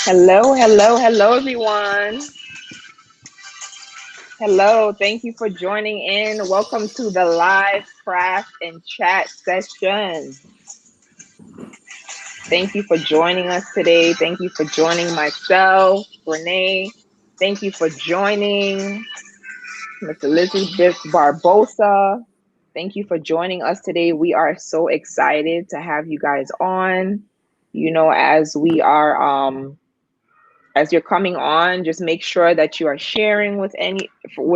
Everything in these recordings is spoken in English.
Hello, hello, hello, everyone. Hello, thank you for joining in. Welcome to the live craft and chat session. Thank you for joining us today. Thank you for joining myself, Renee. Thank you for joining Miss Elizabeth Barbosa. Thank you for joining us today. We are so excited to have you guys on. As we are as you're coming on, just make sure that you are sharing with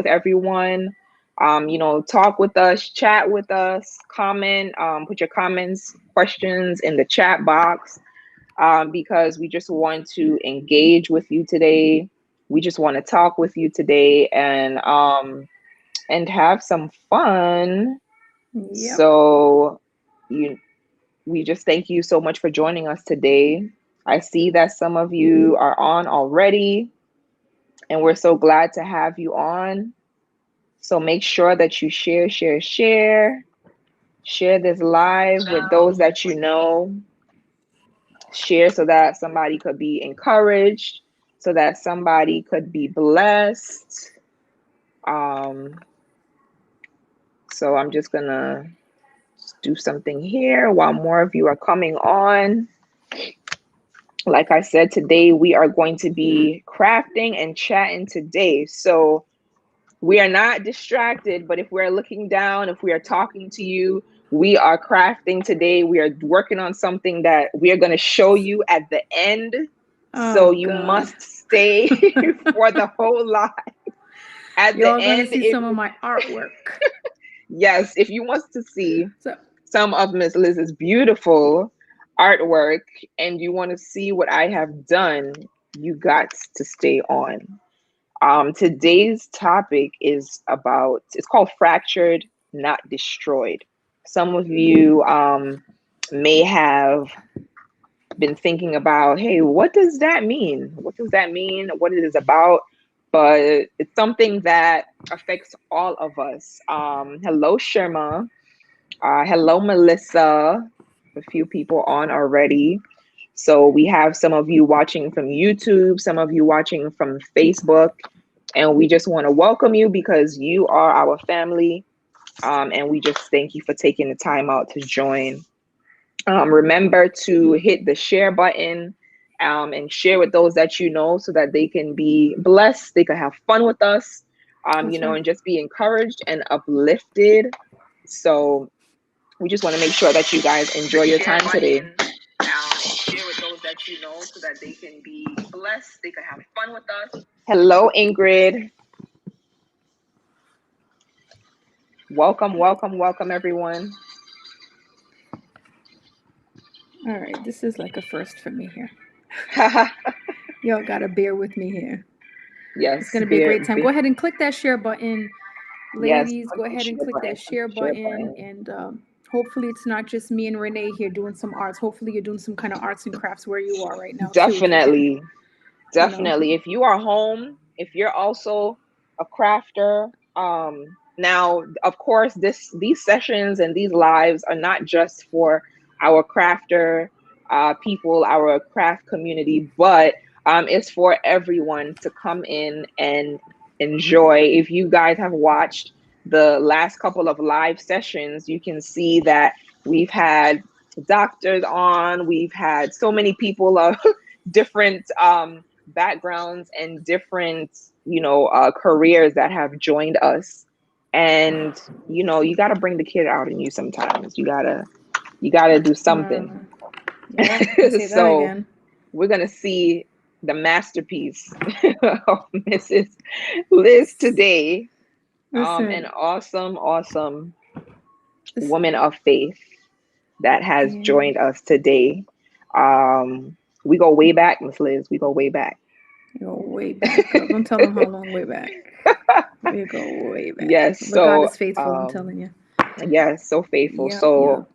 everyone. Talk with us, chat with us, comment, put your comments, questions in the chat box, because we just want to engage with you today. We just want to talk with you today and have some fun. Yep. So you we just thank you so much for joining us today. I see that some of you are on already, and we're so glad to have you on. So make sure that you share this live with those that you know. Share so that somebody could be encouraged, so that somebody could be blessed. Um, so I'm just gonna do something here while more of you are coming on. Like I said, today we are going to be crafting and chatting today. So we are not distracted, but if we're looking down, if we are talking to you, we are crafting today. We are working on something that we are going to show you at the end. So Oh you God. must stay for the whole life. At the Y'all gonna end, see some of my artwork. yes, if you want to see So some of Miss Liz's beautiful artwork and you want to see what I have done, you got to stay on. Today's topic it's called Fractured, Not Destroyed. Some of you may have been thinking about, hey, what does that mean? What does that mean? What it is about? But it's something that affects all of us. Hello, Sherma. Hello, Melissa. A few people on already. So we have some of you watching from YouTube, some of you watching from Facebook, and we just want to welcome you because you are our family. And we just thank you for taking the time out to join. Remember to hit the share button and share with those that you know so that they can be blessed, they can have fun with us, that's right. and just be encouraged and uplifted. So we just want to make sure that you guys enjoy your time today. Share with those that you know so that they can be blessed, they can have fun with us. Hello, Ingrid. Welcome, welcome, welcome, everyone. All right, this is like a first for me here. Y'all gotta bear with me here. It's Yes, gonna be a bear, great time. Go bear, ahead and click that share button, yes, ladies. click Go the ahead and share click button, that click share the share button, button. and hopefully it's not just me and Renee here doing some arts. Hopefully you're doing some kind of arts and crafts where you are right now too, if you can. Definitely, You know. definitely. If you are home, if you're also a crafter, now of course these sessions and these lives are not just for our crafter people, our craft community, but it's for everyone to come in and enjoy. If you guys have watched the last couple of live sessions, you can see that we've had doctors on, we've had so many people of different backgrounds and different careers that have joined us. And you got to bring the kid out in you sometimes. You got to do something. Uh, yeah, I say that So again. we're going to see the masterpiece of Mrs. Liz today. An Listen, awesome this, woman of faith that has yeah, joined us today. We go way back, Miss Liz. We go way back. you go way back, girl. Don't tell them how long way back. We go way back. Yes, But God so is faithful, I'm telling you. yes, so faithful. Yep, yep. So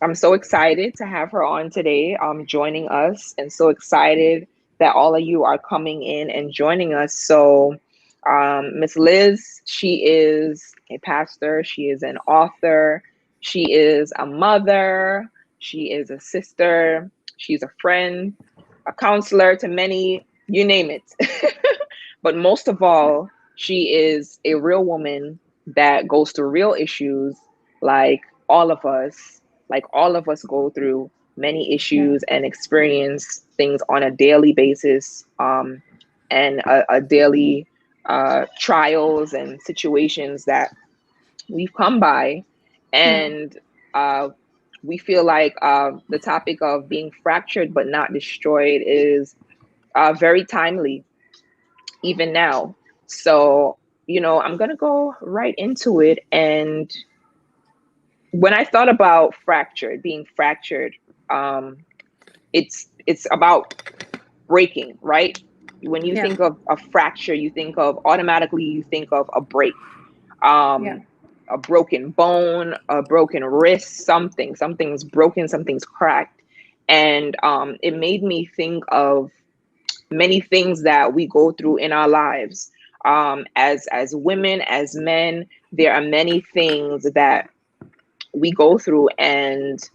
I'm so excited to have her on today, joining us, and so excited that all of you are coming in and joining us. So, Miss Liz, she is a pastor, she is an author, she is a mother, she is a sister, she's a friend. a counselor to many, you name it. But most of all, she is a real woman that goes through real issues like all of us, go through many issues and experience things on a daily basis, and a daily trials and situations that we've come by. And we feel like the topic of being fractured but not destroyed is very timely, even now. So, I'm going to go right into it. And when I thought about being fractured, it's about breaking, right? When you think of a fracture, you automatically think of a break. A broken bone, a broken wrist, something's broken, something's cracked. And it made me think of many things that we go through in our lives. As women, as men, there are many things that we go through, and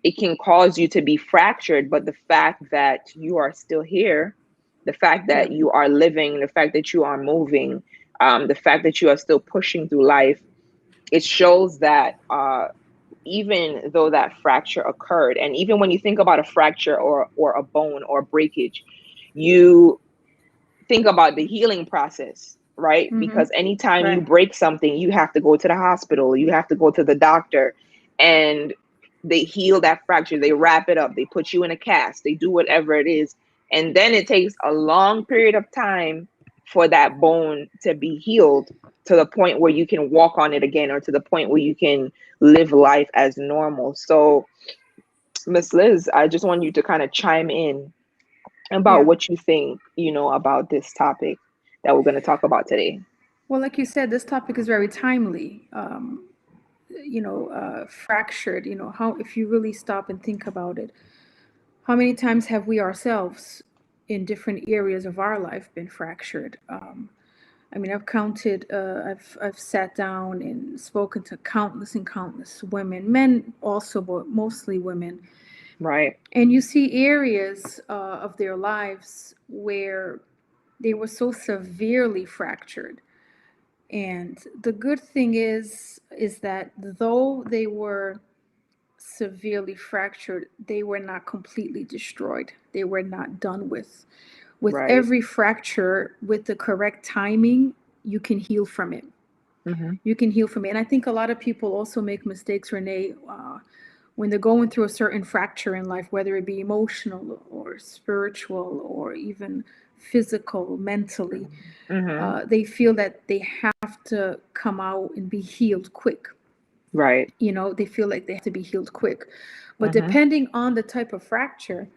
it can cause you to be fractured. But the fact that you are still here, the fact that you are living, the fact that you are moving, the fact that you are still pushing through life, it shows that even though that fracture occurred, and even when you think about a fracture or a bone or breakage, you think about the healing process, right? Because anytime you break something, you have to go to the hospital, you have to go to the doctor, and they heal that fracture, they wrap it up, they put you in a cast, they do whatever it is. And then it takes a long period of time for that bone to be healed to the point where you can walk on it again, or to the point where you can live life as normal. So, Miss Liz, I just want you to kind of chime in about what you think, about this topic that we're going to talk about today. Well, like you said, this topic is very timely. Fractured, how, if you really stop and think about it, how many times have we ourselves in different areas of our life been fractured? I mean, I've counted, I've sat down and spoken to countless and countless women, men also, but mostly women. Right. And you see areas of their lives where they were so severely fractured. And the good thing is that though they were severely fractured, they were not completely destroyed. They were not done with. With every fracture, with the correct timing, you can heal from it. You can heal from it. And I think a lot of people also make mistakes, Renee, when they're going through a certain fracture in life, whether it be emotional or spiritual or even physical, mentally, they feel that they have to come out and be healed quick. Right. They feel like they have to be healed quick. But depending on the type of fracture,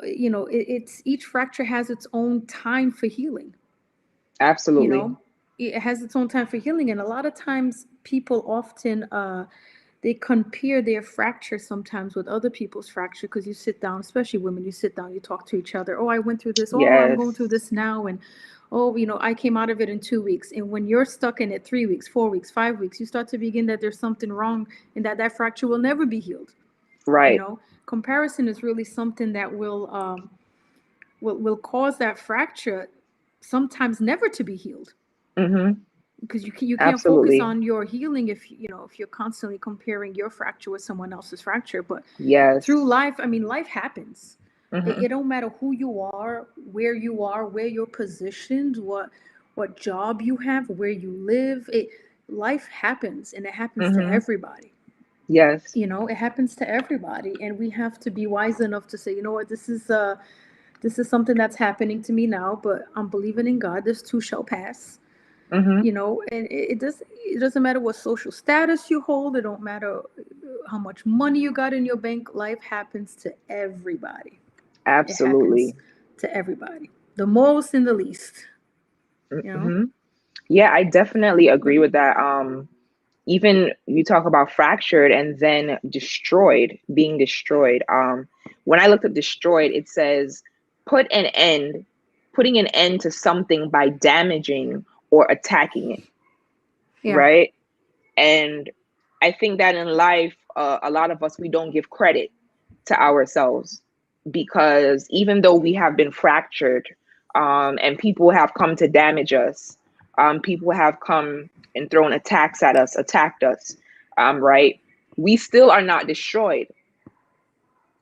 it's each fracture has its own time for healing. Absolutely. It has its own time for healing. And a lot of times people often they compare their fracture sometimes with other people's fracture, because you sit down, especially women, you sit down, you talk to each other. Oh, I went through this. Oh, I'm going through this now. And oh, I came out of it in 2 weeks. And when you're stuck in it 3 weeks, 4 weeks, 5 weeks, you start to begin that there's something wrong and that fracture will never be healed. Right. Comparison is really something that will cause that fracture sometimes never to be healed. Because you can't Absolutely. focus on your healing if you're constantly comparing your fracture with someone else's fracture. But through life, I mean, life happens. It don't matter who you are, where you're positioned, what job you have, where you live. Life happens, and it happens to everybody. Yes. It happens to everybody, and we have to be wise enough to say, you know what, this is something that's happening to me now, but I'm believing in God. This too shall pass. And it doesn't matter what social status you hold. It don't matter how much money you got in your bank. Life happens to everybody. Absolutely. It happens to everybody, the most and the least. Yeah, I definitely agree with that. Even you talk about fractured and then being destroyed. When I looked at destroyed, it says putting an end to something by damaging or attacking it. Right. And I think that in life, a lot of us, we don't give credit to ourselves. because even though we have been fractured, and people have come to damage us, people have come and thrown attacks at us, attacked us, right? We still are not destroyed,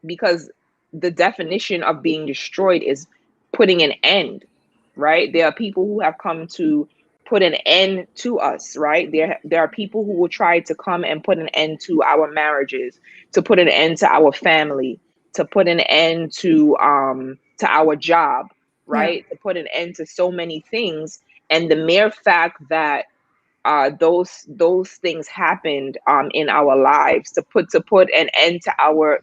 because the definition of being destroyed is putting an end, right? There are people who have come to put an end to us, right? There are people who will try to come and put an end to our marriages, to put an end to our family, to put an end to our job, Yeah. right? To put an end to so many things. And the mere fact that those things happened in our lives to put an end to our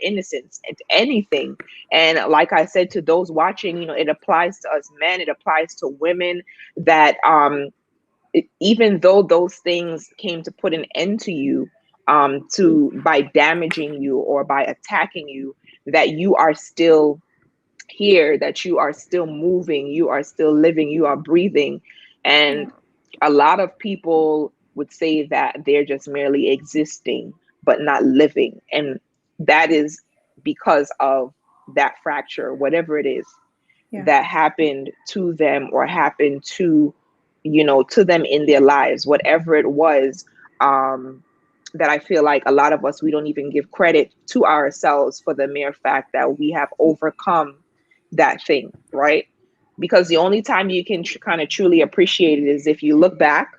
innocence and to anything. And like I said, to those watching, it applies to us men, it applies to women, that even though those things came to put an end to you, to by damaging you or by attacking you, that you are still here, that you are still moving, you are still living, you are breathing. Yeah. And a lot of people would say that they're just merely existing but not living. And that is because of that fracture, whatever it is Yeah. that happened to them or happened to them in their lives, whatever it was. That I feel like a lot of us, we don't even give credit to ourselves for the mere fact that we have overcome that thing, right? Because the only time you can kind of truly appreciate it is if you look back,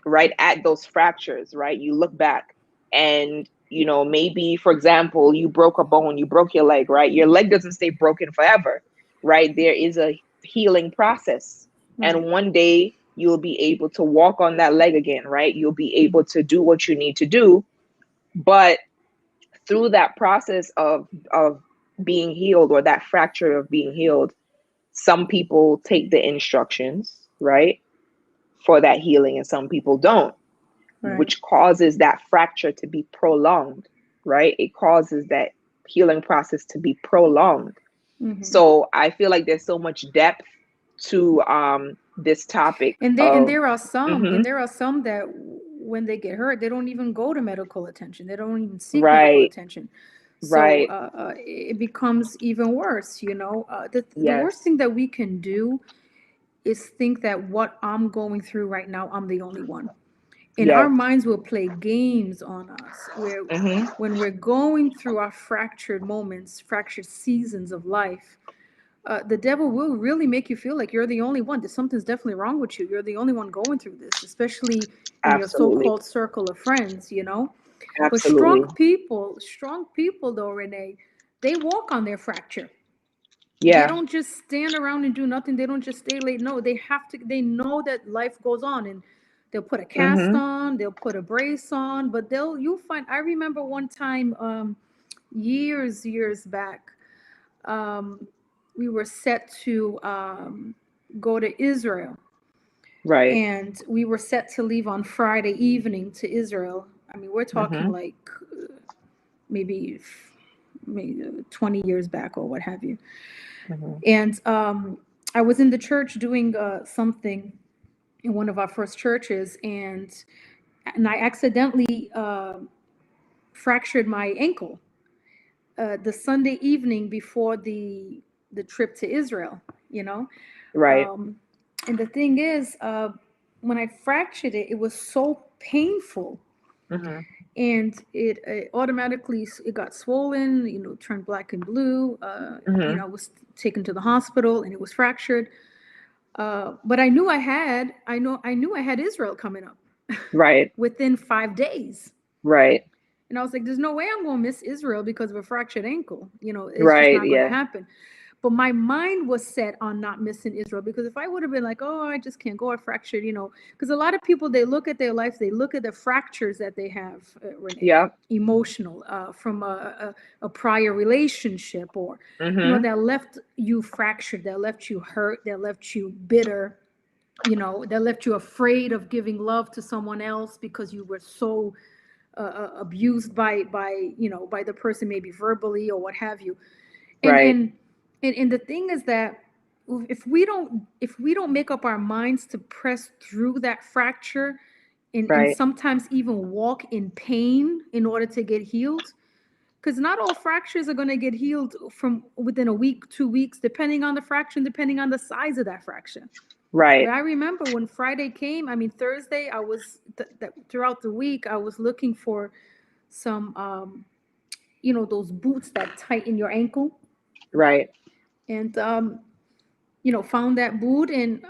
right, at those fractures, right? You look back and, maybe, for example, you broke a bone, you broke your leg, right? Your leg doesn't stay broken forever, right? There is a healing process. And Right. one day you'll be able to walk on that leg again, right? You'll be able to do what you need to do. But through that process of being healed, or that fracture of being healed, some people take the instructions, right, for that healing, and some people don't, Right. which causes that fracture to be prolonged, right? It causes that healing process to be prolonged. Mm-hmm. So I feel like there's so much depth to this topic And there and of. there are some Mhm. and there are some that when they get hurt, they don't even go to medical attention. They don't even seek medical Right, attention. So right. it becomes even worse. The worst Yes, thing that we can do is think that what I'm going through right now, I'm the only one. And our yes. minds will play games on us where Hmm. when we're going through our fractured moments, fractured seasons of life, the devil will really make you feel like you're the only one. That something's definitely wrong with you. You're the only one going through this, especially in your Absolutely, so-called circle of friends. But absolutely. strong people though, Renee, they walk on their fracture. They Yeah. don't just stand around and do nothing. They don't just stay late. No, they have to. They know that life goes on, and they'll put a cast Hmm. on. They'll put a brace on. But you'll find. I remember one time, years back, um, we were set to go to Israel, Right. and we were set to leave on Friday evening to Israel. I mean, we're talking Hmm. like maybe, maybe 20 years back or what have you. Hmm. And I was in the church doing something in one of our first churches, and I accidentally fractured my ankle the Sunday evening before the trip to Israel. You know, Right. um, and the thing is, when I fractured it, it was so painful, Hmm. and it automatically it got swollen. Turned black and blue. Hmm. I was taken to the hospital, and it was fractured. But I knew I had Israel coming up Right. within 5 days. Right. And I was like, there's no way I'm going to miss Israel because of a fractured ankle. It's just Right. not going to Yeah. happen. But my mind was set on not missing Israel, because if I would have been like, oh, I just can't go, I fractured, because a lot of people, they look at their life, they look at the fractures that they have, Renee, Yeah. emotional, from a prior relationship, or, Hmm. that left you fractured, that left you hurt, that left you bitter, that left you afraid of giving love to someone else because you were so abused by the person, maybe verbally or what have you. and Right. and and the thing is that if we don't make up our minds to press through that fracture, and Right. sometimes even walk in pain in order to get healed, because not all fractures are going to get healed from within a week, 2 weeks, depending on the fraction, depending on the size of that fraction. But Right. I remember when Friday came, I mean, Thursday, I was throughout the week, I was looking for some, those boots that tighten your ankle. Right. And, found that boot. And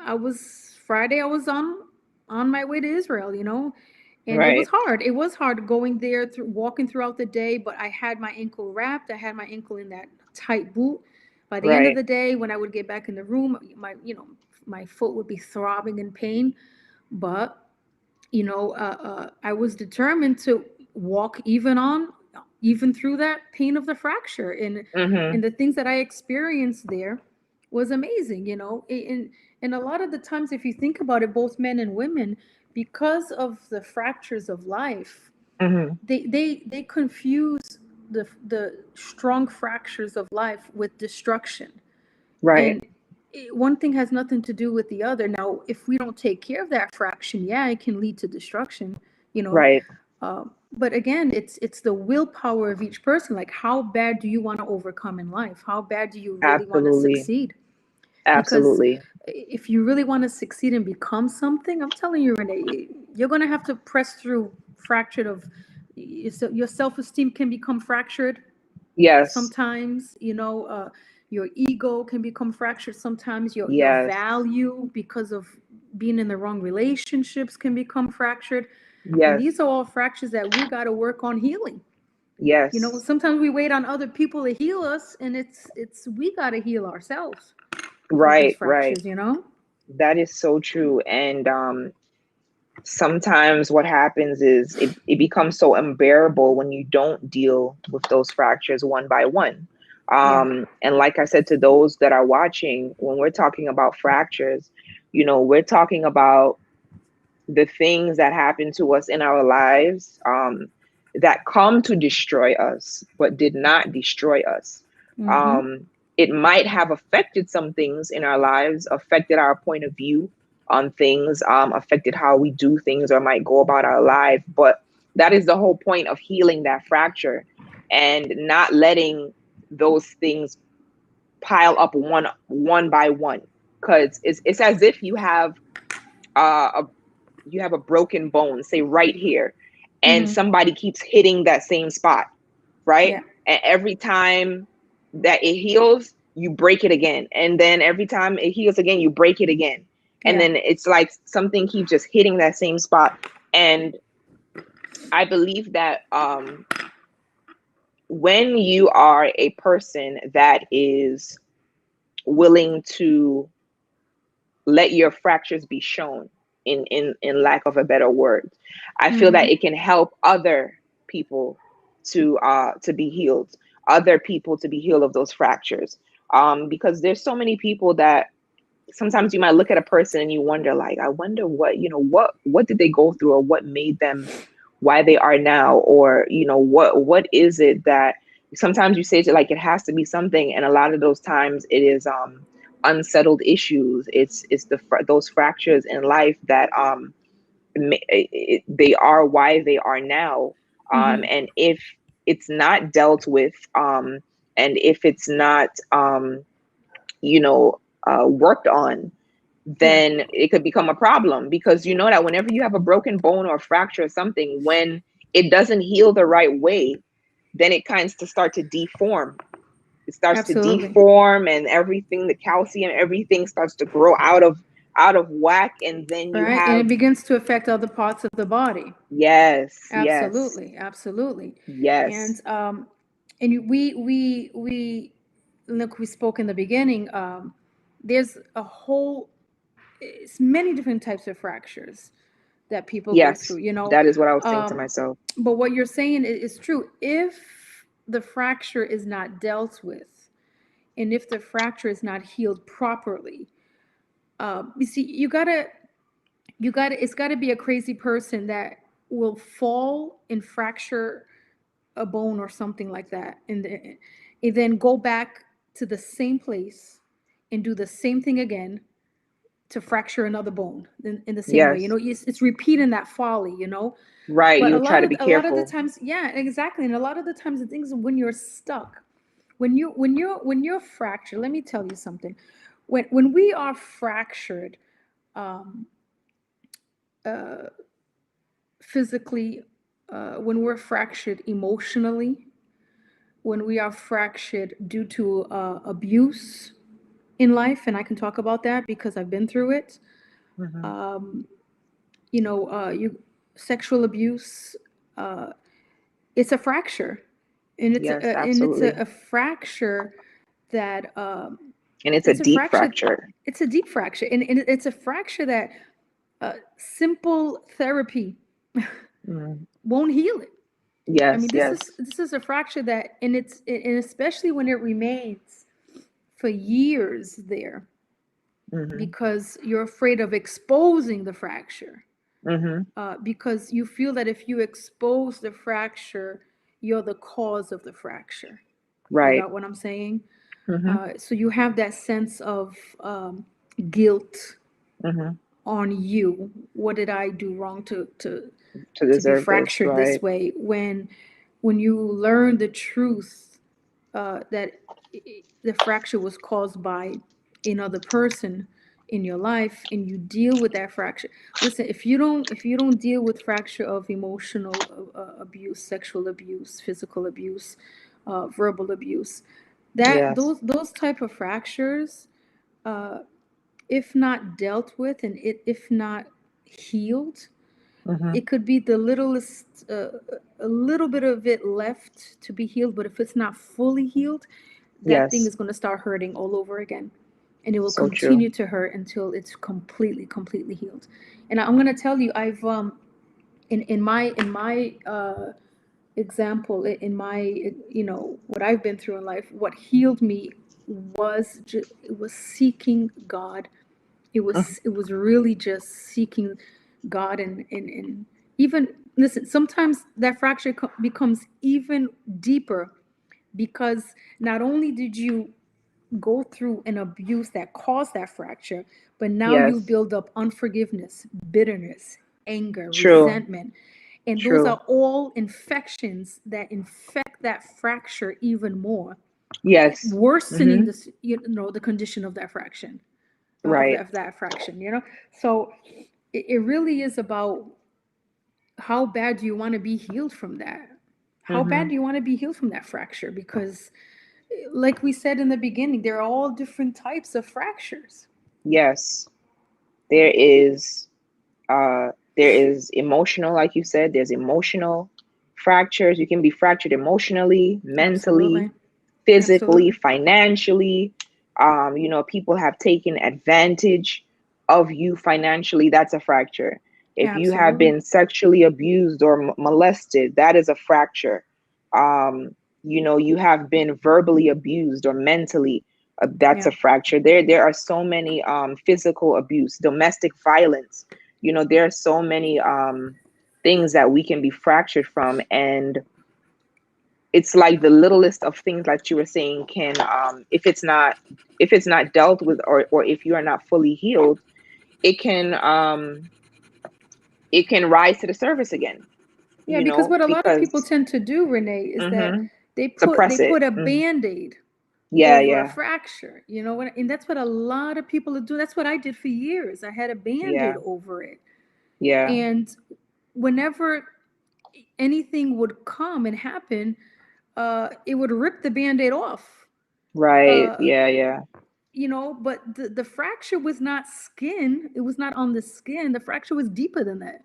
Friday, I was on my way to Israel, and it was Right. hard. It was hard going there, walking throughout the day, but I had my ankle wrapped. I had my ankle in that tight boot. By the end of Right. the day, when I would get back in the room, my foot would be throbbing in pain. But, I was determined to walk even through that pain of the fracture. Mm-hmm. And the things that I experienced there was amazing, and a lot of the times, if you think about it, both men and women, because of the fractures of life, Mm-hmm. they confuse the strong fractures of life with destruction. Right. And one thing has nothing to do with the other. Now, if we don't take care of that fraction, yeah, it can lead to destruction, you know. Right. But again, it's the willpower of each person. Like, how bad do you want to overcome in life? How bad do you really want to Absolutely. succeed? Because Absolutely. if you really want to succeed and become something, I'm telling you, Renee, you're going to have to press through fractured of your self-esteem can become fractured Yes. sometimes, your ego can become fractured sometimes, your Yes. value because of being in the wrong relationships can become fractured. And Yes. these are all fractures that we got to work on healing. Yes. Sometimes we wait on other people to heal us, and it's we got to heal ourselves of these Right. Right. fractures. That is so true. And sometimes what happens is it becomes so unbearable when you don't deal with those fractures one by one. Yeah. And like I said to those that are watching, when we're talking about fractures, we're talking about the things that happen to us in our lives, that come to destroy us, but did not destroy us. Mm-hmm. It might have affected some things in our lives, affected our point of view on things, affected how we do things or might go about our life. But that is the whole point of healing that fracture and not letting those things pile up one by one. Because it's as if a you have a broken bone, say right here, and Mm-hmm. somebody keeps hitting that same spot, right? Yeah. And every time that it heals, you break it again. And then every time it heals again, you break it again. And Yeah. then it's like something keeps just hitting that same spot. And I believe that when you are a person that is willing to let your fractures be shown, in lack of a better word, I feel Mm-hmm. that it can help other people to be healed, other people to be healed of those fractures, because there's so many people that sometimes you might look at a person and you wonder, like, I wonder what did they go through, or what made them why they are now, or what is it that sometimes you say to, like, it has to be something, and a lot of those times it is unsettled issues. It's those fractures in life that they are why they are now, Mm-hmm. and if it's not dealt with, and if it's not you know worked on, Yeah. then it could become a problem, because you know that whenever you have a broken bone or a fracture or something, when it doesn't heal the right way, then it kinds to start to deform. It starts to Absolutely. deform, and everything, the calcium, everything starts to grow out of whack, and then you Right. And have it begins to affect other parts of the body. yes, yes, Absolutely, absolutely. yes, And we look, we spoke in the beginning. There's it's many different types of fractures that people go through. yes. That is what I was saying to Um, myself. but what you're saying is true. If the fracture is not dealt with, and if the fracture is not healed properly, you see, it's gotta be a crazy person that will fall and fracture a bone or something like that, and then go back to the same place and do the same thing again to fracture another bone in the same way. You Yes. know, it's repeating that folly, you know. Right. But You try to be a lot of the careful. times, yeah, exactly. And a lot of the times the things when you're stuck, when you're fractured, let me tell you something. When we are fractured, um, uh, physically, when we're fractured emotionally, when we are fractured due to abuse in life, and I can talk about that because I've been through it. Hmm. Um, you know, you sexual abuse. Uh, it's a fracture, Yes, and it's absolutely. a fracture that And it's a it's a deep fracture. fracture. It's a deep fracture, and it's a fracture that simple therapy Mm. won't heal it. I Yes, mean, yes. this is a fracture that, and especially when it remains for years there, Hmm. because you're afraid of exposing the fracture, Hmm. because you feel that if you expose the fracture, you're the cause of the fracture. You Right. got what I'm saying? Hmm. So you have that sense of guilt Hmm. on you. What did I do wrong To to be deserve this, fractured this right? way? When you learn the truth, that the fracture was caused by another person in your life, and you deal with that fracture. Listen, if you don't deal with fracture of emotional abuse, sexual abuse, physical abuse, verbal abuse, that Yes. those type of fractures, uh, if not dealt with, and if not healed, Hmm. it could be the littlest, a little bit of it left to be healed. But if it's not fully healed, that thing Yes. is going to start hurting all over again, and it will So true. continue to hurt until it's completely healed. And I'm going to tell you, I've in my example, in my, you know, what I've been through in life, what healed me was it was seeking God. Mhm. It was really just seeking God, and even, listen, sometimes that fracture becomes even deeper, because not only did you go through an abuse that caused that fracture, but now you Yes. build up unforgiveness, bitterness, anger, True. resentment. And those True. are all infections that infect that fracture even more, Yes. worsening Hmm. this, you know, the condition of that fraction, Right. of that fraction, you know. So it really is about how bad do you want to be healed from that? How bad Hmm. do you want to be healed from that fracture? Because, like we said in the beginning, there are all different types of fractures. Yes. There is there is emotional, like you said, there's emotional fractures. You can be fractured emotionally, mentally, Absolutely. physically, Absolutely. financially. You know, people have taken advantage of you financially. That's a fracture. If you have Absolutely. been sexually abused or molested, that is a fracture. Um, you know, you have been verbally abused or mentally. That's Yeah. a fracture. There are so many physical abuse, domestic violence. You know, there are so many things that we can be fractured from, and it's like the littlest of things, like you were saying, can if it's not dealt with, or if you are not fully healed, it can um it can rise to the surface again, Yeah, you because know, what a lot of people because tend to do, Renee, is that hmm they suppress it. put a Hmm. band-aid Yeah, over a yeah, fracture. You know what? And that's what a lot of people do. That's what I did for years. I had a band-aid yeah, over it. yeah. And whenever anything would come and happen, it would rip the band-aid off. Right. Uh, Yeah, yeah. you know, but the fracture was not skin. It was not on the skin. The fracture was deeper than that.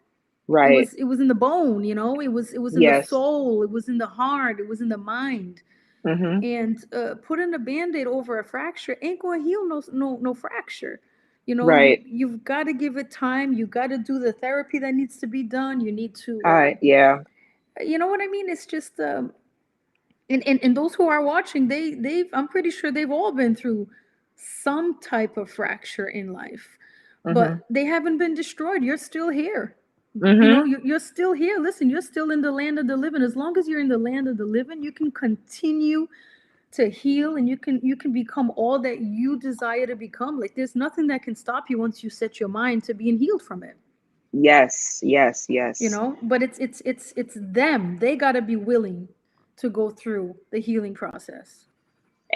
Right. It was in the bone, you know, it was in the Yes. soul, it was in the heart, it was in the mind. Hmm. And putting a band-aid over a fracture ain't gonna heal no fracture. You know, Right. you've got to give it time. You got to do the therapy that needs to be done. You need to Yeah. you know what I mean? It's just and those who are watching, they've, I'm pretty sure they've all been through some type of fracture in life, Hmm. but they haven't been destroyed. You're still here. You know, Hmm. you're still here. Listen, you're still in the land of the living. As long as you're in the land of the living, you can continue to heal, and you can become all that you desire to become. Like there's nothing that can stop you once you set your mind to being healed from it. Yes, yes, You yes. know, but it's them. They got to be willing to go through the healing process.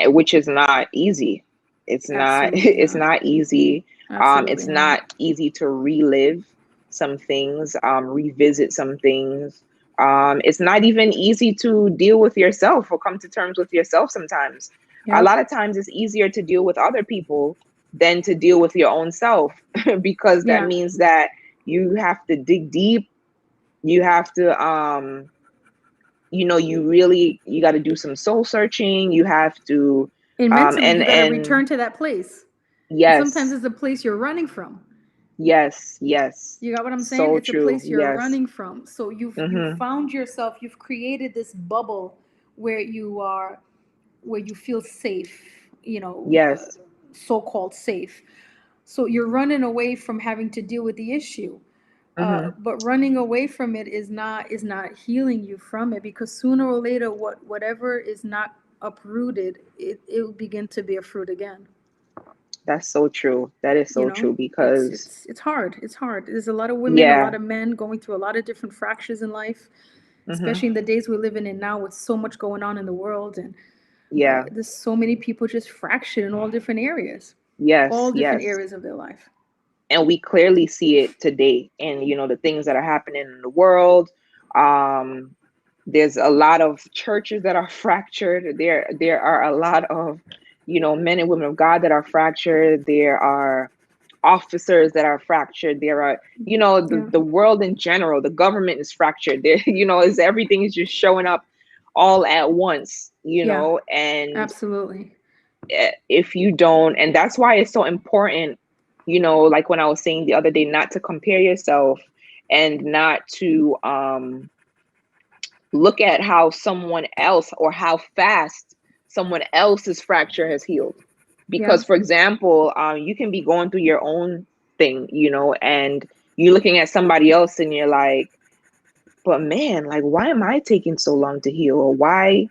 Which is not easy. It's not Absolutely it's not. not easy. Absolutely It's not. not easy to relive some things, revisit some things. It's not even easy to deal with yourself or come to terms with yourself sometimes. A Yep. lot of times it's easier to deal with other people than to deal with your own self because that Yeah. means that you have to dig deep. You have to you got to do some soul searching. You have to And mentally, you got to and return to that place. And sometimes yes, it's a place you're running from. yes, yes. You got what I'm saying? So It's a true. place you're Yes. running from. So you've Mm-hmm. found yourself, you've created this bubble where you are, where you feel safe, Yes. so-called safe. So you're running away from having to deal with the issue. Mm-hmm. But running away from it is not healing you from it, because sooner or later, whatever is not uprooted, it will begin to bear fruit again. That's so true. That is You so know, true it's because it's it's hard. It's hard. There's a lot of women, a yeah. lot of men going through a lot of different fractures in life, Mm-hmm. especially in the days we're living in now with so much going on in the world, and Yeah. there's so many people just fractured in all different areas, Yes. all different Yes. areas of their life. And we clearly see it today and the things that are happening in the world. um there's a lot of churches that are fractured. There are a lot of men and women of God that are fractured. There are officers that are fractured. There are Yeah, the world in general, the government is fractured. There is everything is just showing up all at once, yeah, and absolutely. if you don't, and that's why it's so important, like when I was saying the other day, not to compare yourself and not to look at how someone else or how fast someone else's fracture has healed. Yeah, Because, for example, you can be going through your own thing, and you're looking at somebody else and you're like, but man, like, why am I taking so long to heal? Or why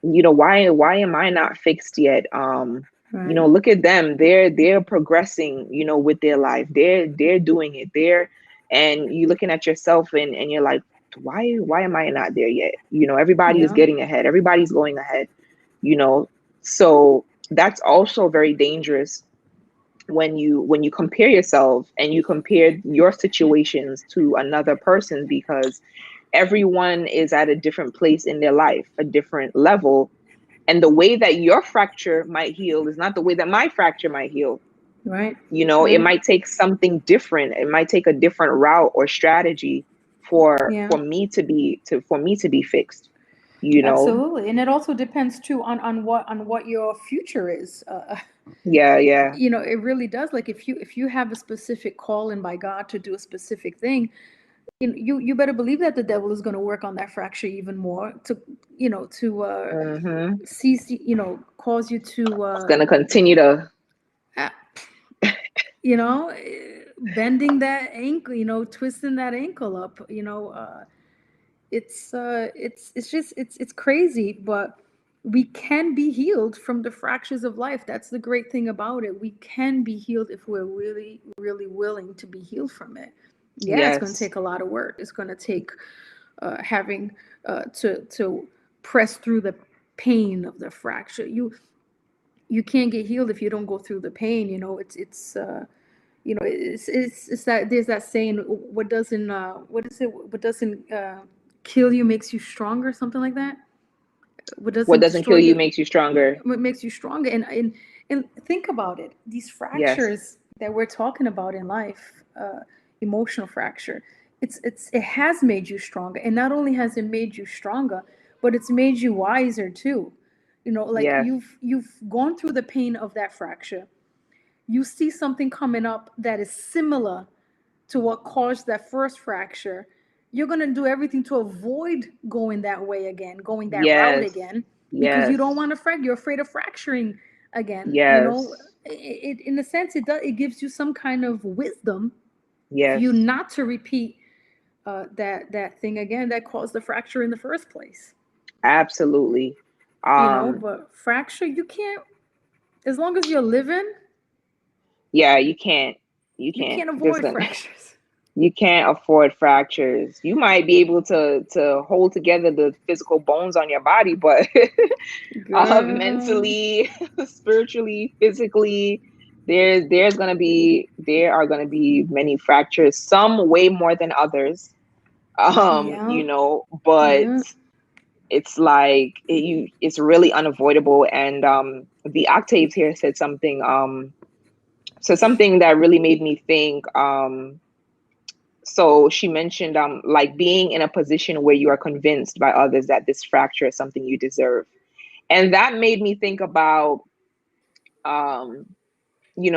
am I not fixed yet? right. Look at them. They're progressing, with their life. They're doing it. And you looking at yourself and you're like, why am I not there yet? Everybody is Yeah, getting ahead. Everybody's going ahead, you know. So that's also very dangerous when you compare yourself and you compare your situations to another person, because everyone is at a different place in their life, a different level, and the way that your fracture might heal is not the way that my fracture might heal. right, It right. might take something different. It might take a different route or strategy Yeah, for me to be fixed, you know. absolutely. And it also depends too on what your future is. Yeah, yeah. It really does. Like if you have a specific calling by God to do a specific thing, you better believe that the devil is going to work on that fracture even more to Mm-hmm. seize, cause you to It's gonna continue to. uh, bending that ankle, twisting that ankle up, it's just it's crazy, but we can be healed from the fractures of life. That's the great thing about it. We can be healed if we're really really willing to be healed from it. Yeah, it's going to Yes, take a lot of work. It's going to take having to press through the pain of the fracture. You can't get healed if you don't go through the pain. It's that there's that saying, what doesn't kill you makes you stronger, something like that. What what doesn't doesn't destroy kill you you, makes you stronger. what makes you stronger. And think about it, these Yes, fractures that we're talking about in life, emotional fracture, it has made you stronger. And not only has it made you stronger, but it's made you wiser too. Like yes, you've gone through the pain of that fracture. You see something coming up that is similar to what caused that first fracture, you're going to do everything to avoid going that way again, going that route yes, again, because you yes, don't want to fracture. You're afraid of fracturing again. yes, In a sense, it gives you some kind of wisdom for you yes. not to repeat that thing again that caused the fracture in the first place. Absolutely. Um, but fracture, you can't, as long as you're living, yeah, you can't. You you can't. can't avoid Listen, fractures. you can't afford fractures. You might be able to hold together the physical bones on your body, but Girl. mentally, spiritually, physically, there are gonna be many fractures. Some way more than others. Yeah. But Yeah. it's really unavoidable. And the octaves here said something that really made me think. So she mentioned like being in a position where you are convinced by others that this fracture is something you deserve. And that made me think about um we're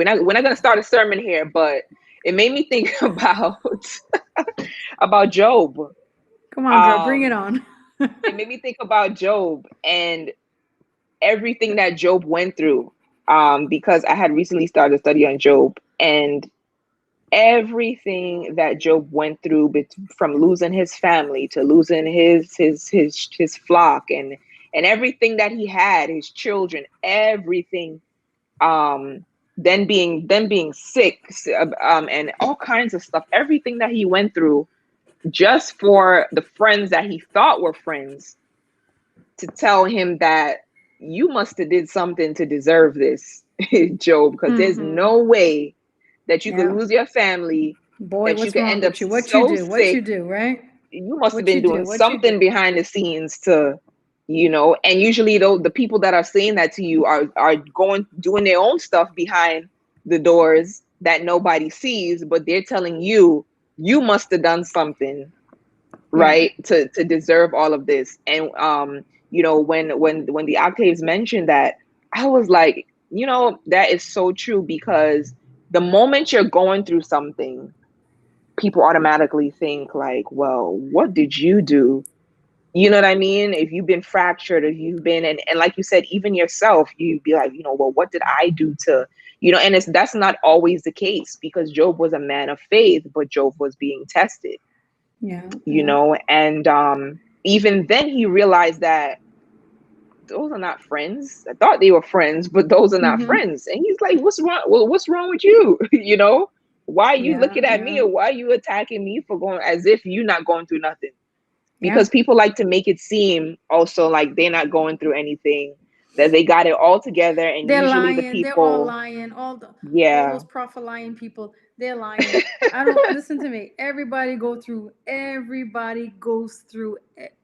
not gonna start a sermon here, but it made me think about Job. Come on, girl, bring it Um on. it made me think about Job and everything that Job went through. Because I had recently started a study on Job, and everything that Job went through, from losing his family to losing his flock, and everything that he had, his children, everything, um then being sick, and all kinds of stuff, everything that he went through, just for the friends that he thought were friends to tell him that you must have did something to deserve this, Job, because there's Mm-hmm. no way that you could Yeah. lose your family, Boy, that you what's could wrong end up with you? What you so do? What you sick. do, right? You must have What you been do? doing What you do? something behind the scenes to, and usually though the people that are saying that to you are going doing their own stuff behind the doors that nobody sees, but they're telling you you must have done something, Yeah. right, to deserve all of this. And when the octaves mentioned that, I was like, that is so true, because the moment you're going through something, people automatically think like, well, what did you do? You know what I mean? If you've been fractured, if you've been, and like you said, even yourself, you'd be like, well, what did I do to, and that's not always the case, because Job was a man of faith, but Job was being tested. Yeah. Yeah. And even then he realized that those are not friends. I thought they were friends, but those are not Mm-hmm. friends. And he's like, what's wrong? Well, what's wrong with you? Why are you Yeah. looking at me, Yeah. or why are you attacking me for going, as if you're not going through nothing? Yeah. Because people like to make it seem also like they're not going through anything, that they got it all together. And They're usually the lying. They're all people, lying. All yeah, those prophet lying people, they're lying. I don't listen to me. Everybody goes through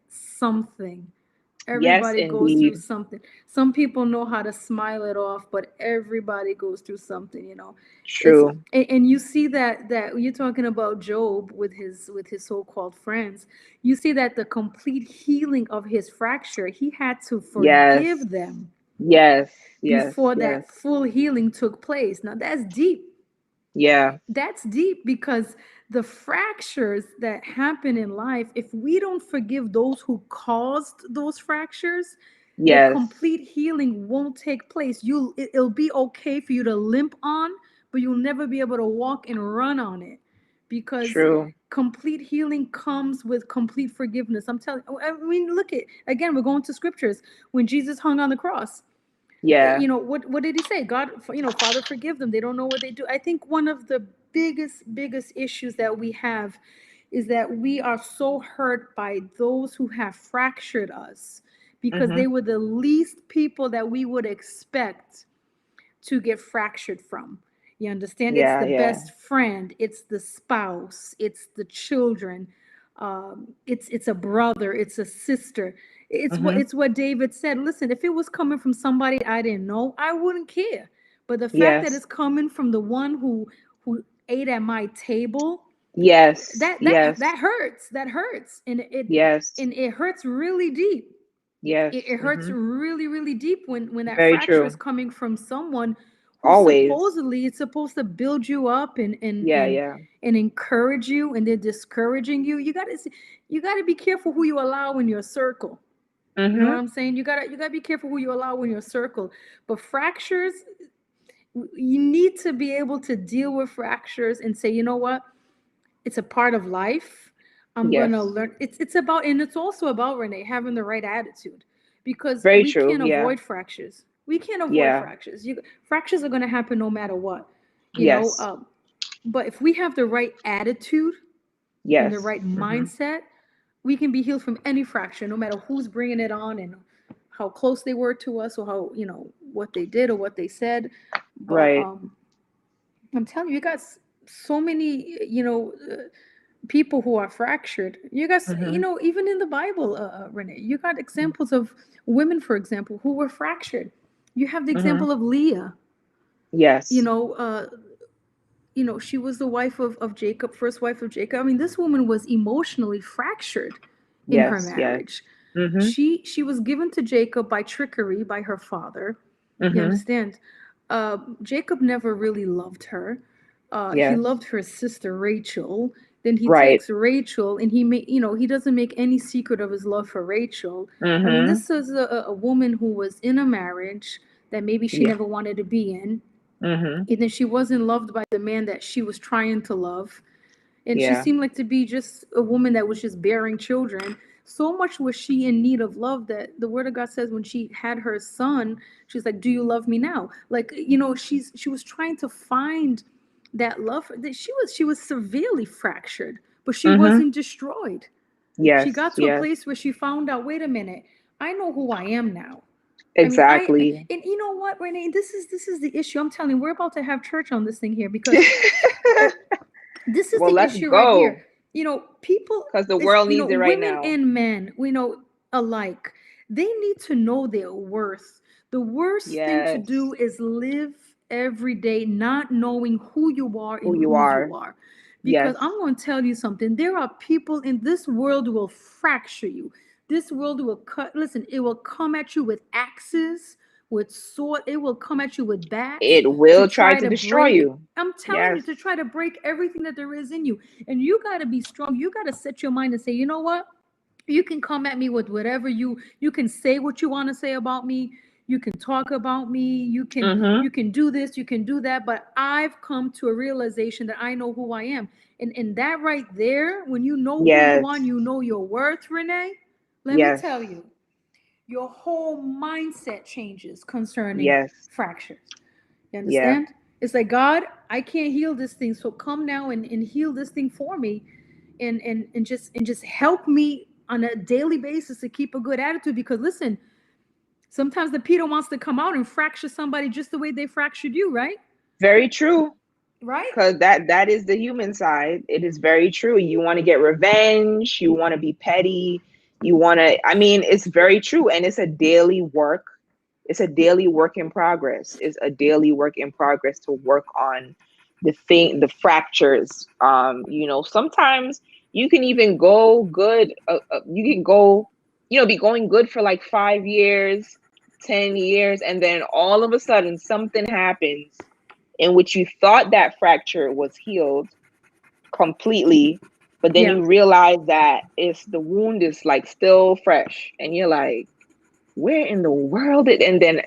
something. yes, Everybody goes through indeed, something. Some people know how to smile it off, but everybody goes through something. It's true. and you see that you're talking about Job with his so-called friends. You see that the complete healing of his fracture, he had to Yes, forgive them yes, yes, before yes, that full healing took place. Now that's deep. yeah, That's deep because the fractures that happen in life, if we don't forgive those who caused those fractures, the yes, complete healing won't take place. It'll be okay for you to limp on, but you'll never be able to walk and run on it because true. complete healing comes with complete forgiveness. I'm telling I mean, look at again, we're going to scriptures when Jesus hung on the cross. Yeah. What did he say? God, Father, forgive them, they don't know what they do. I think one of the biggest issues that we have is that we are so hurt by those who have fractured us because Mm-hmm. they were the least people that we would expect to get fractured from. You understand? It's Yeah, the yeah. best friend, it's the spouse, it's the children, it's a brother, it's a sister. Mm-hmm. It's what David said. Listen, if it was coming from somebody I didn't know, I wouldn't care. But the fact that Yes. it's coming from the one who ate at my table, Yes. that Yes. hurts. That hurts, Yes. and it hurts really deep. Yes. It hurts Mm-hmm. really really deep when that Very fracture is true. coming from someone who Always. supposedly it's supposed to build you up Yeah, yeah. and encourage you, and they're discouraging you. You got to be careful who you allow in your circle. You know what Mm-hmm. I'm saying? You got to be careful who you allow in your circle. But fractures, you need to be able to deal with fractures and say, you know what, it's a part of life. I'm Yes. gonna learn. It's about, and it's also about, Renee, having the right attitude, because Very we true. can't Yeah. avoid fractures. We can't avoid Yeah. fractures. Fractures are going to happen no matter what, you know. Yes. But if we have the right attitude and the Yes. right Hmm. mindset, we can be healed from any fracture, no matter who's bringing it on and how close they were to us or how, what they did or what they said. But Right. I'm telling you, you got so many, people who are fractured. You guys, Hmm. even in the Bible, Renee, you got examples of women, for example, who were fractured. You have the Hmm. example of Leah. You Yes. know, uh, she was the wife of Jacob, first wife of Jacob. I mean, this woman was emotionally fractured in her Yes. Yes. marriage. Hmm. She was given to Jacob by trickery by her father. You Hmm. understand? Jacob never really loved her. He Yes. loved her sister Rachel. Then he Right. takes Rachel, and he doesn't make any secret of his love for Rachel. I mean, Hmm. this is a woman who was in a marriage that maybe she Yeah. never wanted to be in, Hmm. and then she wasn't loved by the man that she was trying to love, and she Yeah. seemed like to be just a woman that was just bearing children. So much was she in need of love that the word of God says when she had her son, she's like, do you love me now? Like, she was trying to find that love. That she was severely fractured, but she Hmm. wasn't destroyed. She Yes. got to a Yes. place where she found out, wait a minute, I know who I am now. I mean, Exactly. and you know what, Renee, this is the issue. I'm telling you, we're about to have church on this thing here because uh, this is Well, the let's issue right here. go People, because the world needs it right women now. and men, alike, they need to know their worth. The worst thing to Yes. do is live every day not knowing who you are Who and you whose you are. are. Because Yes. I'm going to tell you something. There are people in this world who will fracture you. This world will listen, it will come at you with axes, with sword. It will come at you with bats It to will try try to to destroy break. you. I'm telling you, Yes. to try to break everything that there is in you. And you got to be strong. You got to set your mind and say, you know what? You can come at me with whatever you can say what you want to say about me. You can talk about me. Mm-hmm. You can do this, you can do that, but I've come to a realization that I know who I am. And that right there, when you know who you are and Yes. you know your worth, Renee, let me Yes. tell you, your whole mindset changes concerning Yes. fractures. You Yeah. understand? It's like, God, I can't heal this thing, so come now and heal this thing for me, and just help me on a daily basis to keep a good attitude. Because listen, sometimes the Peter wants to come out and fracture somebody just the way they fractured you, right? Very true. Right? Because that is the human side. It is very true. You want to get revenge. You want to be petty. You want to. I mean, it's very true, and it's a daily work. It's a daily work in progress. It's a daily work in progress to work on the fractures. Sometimes you can even go good. You can go, be going good for like 5 years, 10 years, and then all of a sudden something happens in which you thought that fracture was healed completely, but then Yeah. you realize that it's the wound is like still fresh, and you're like, where in the world did? And then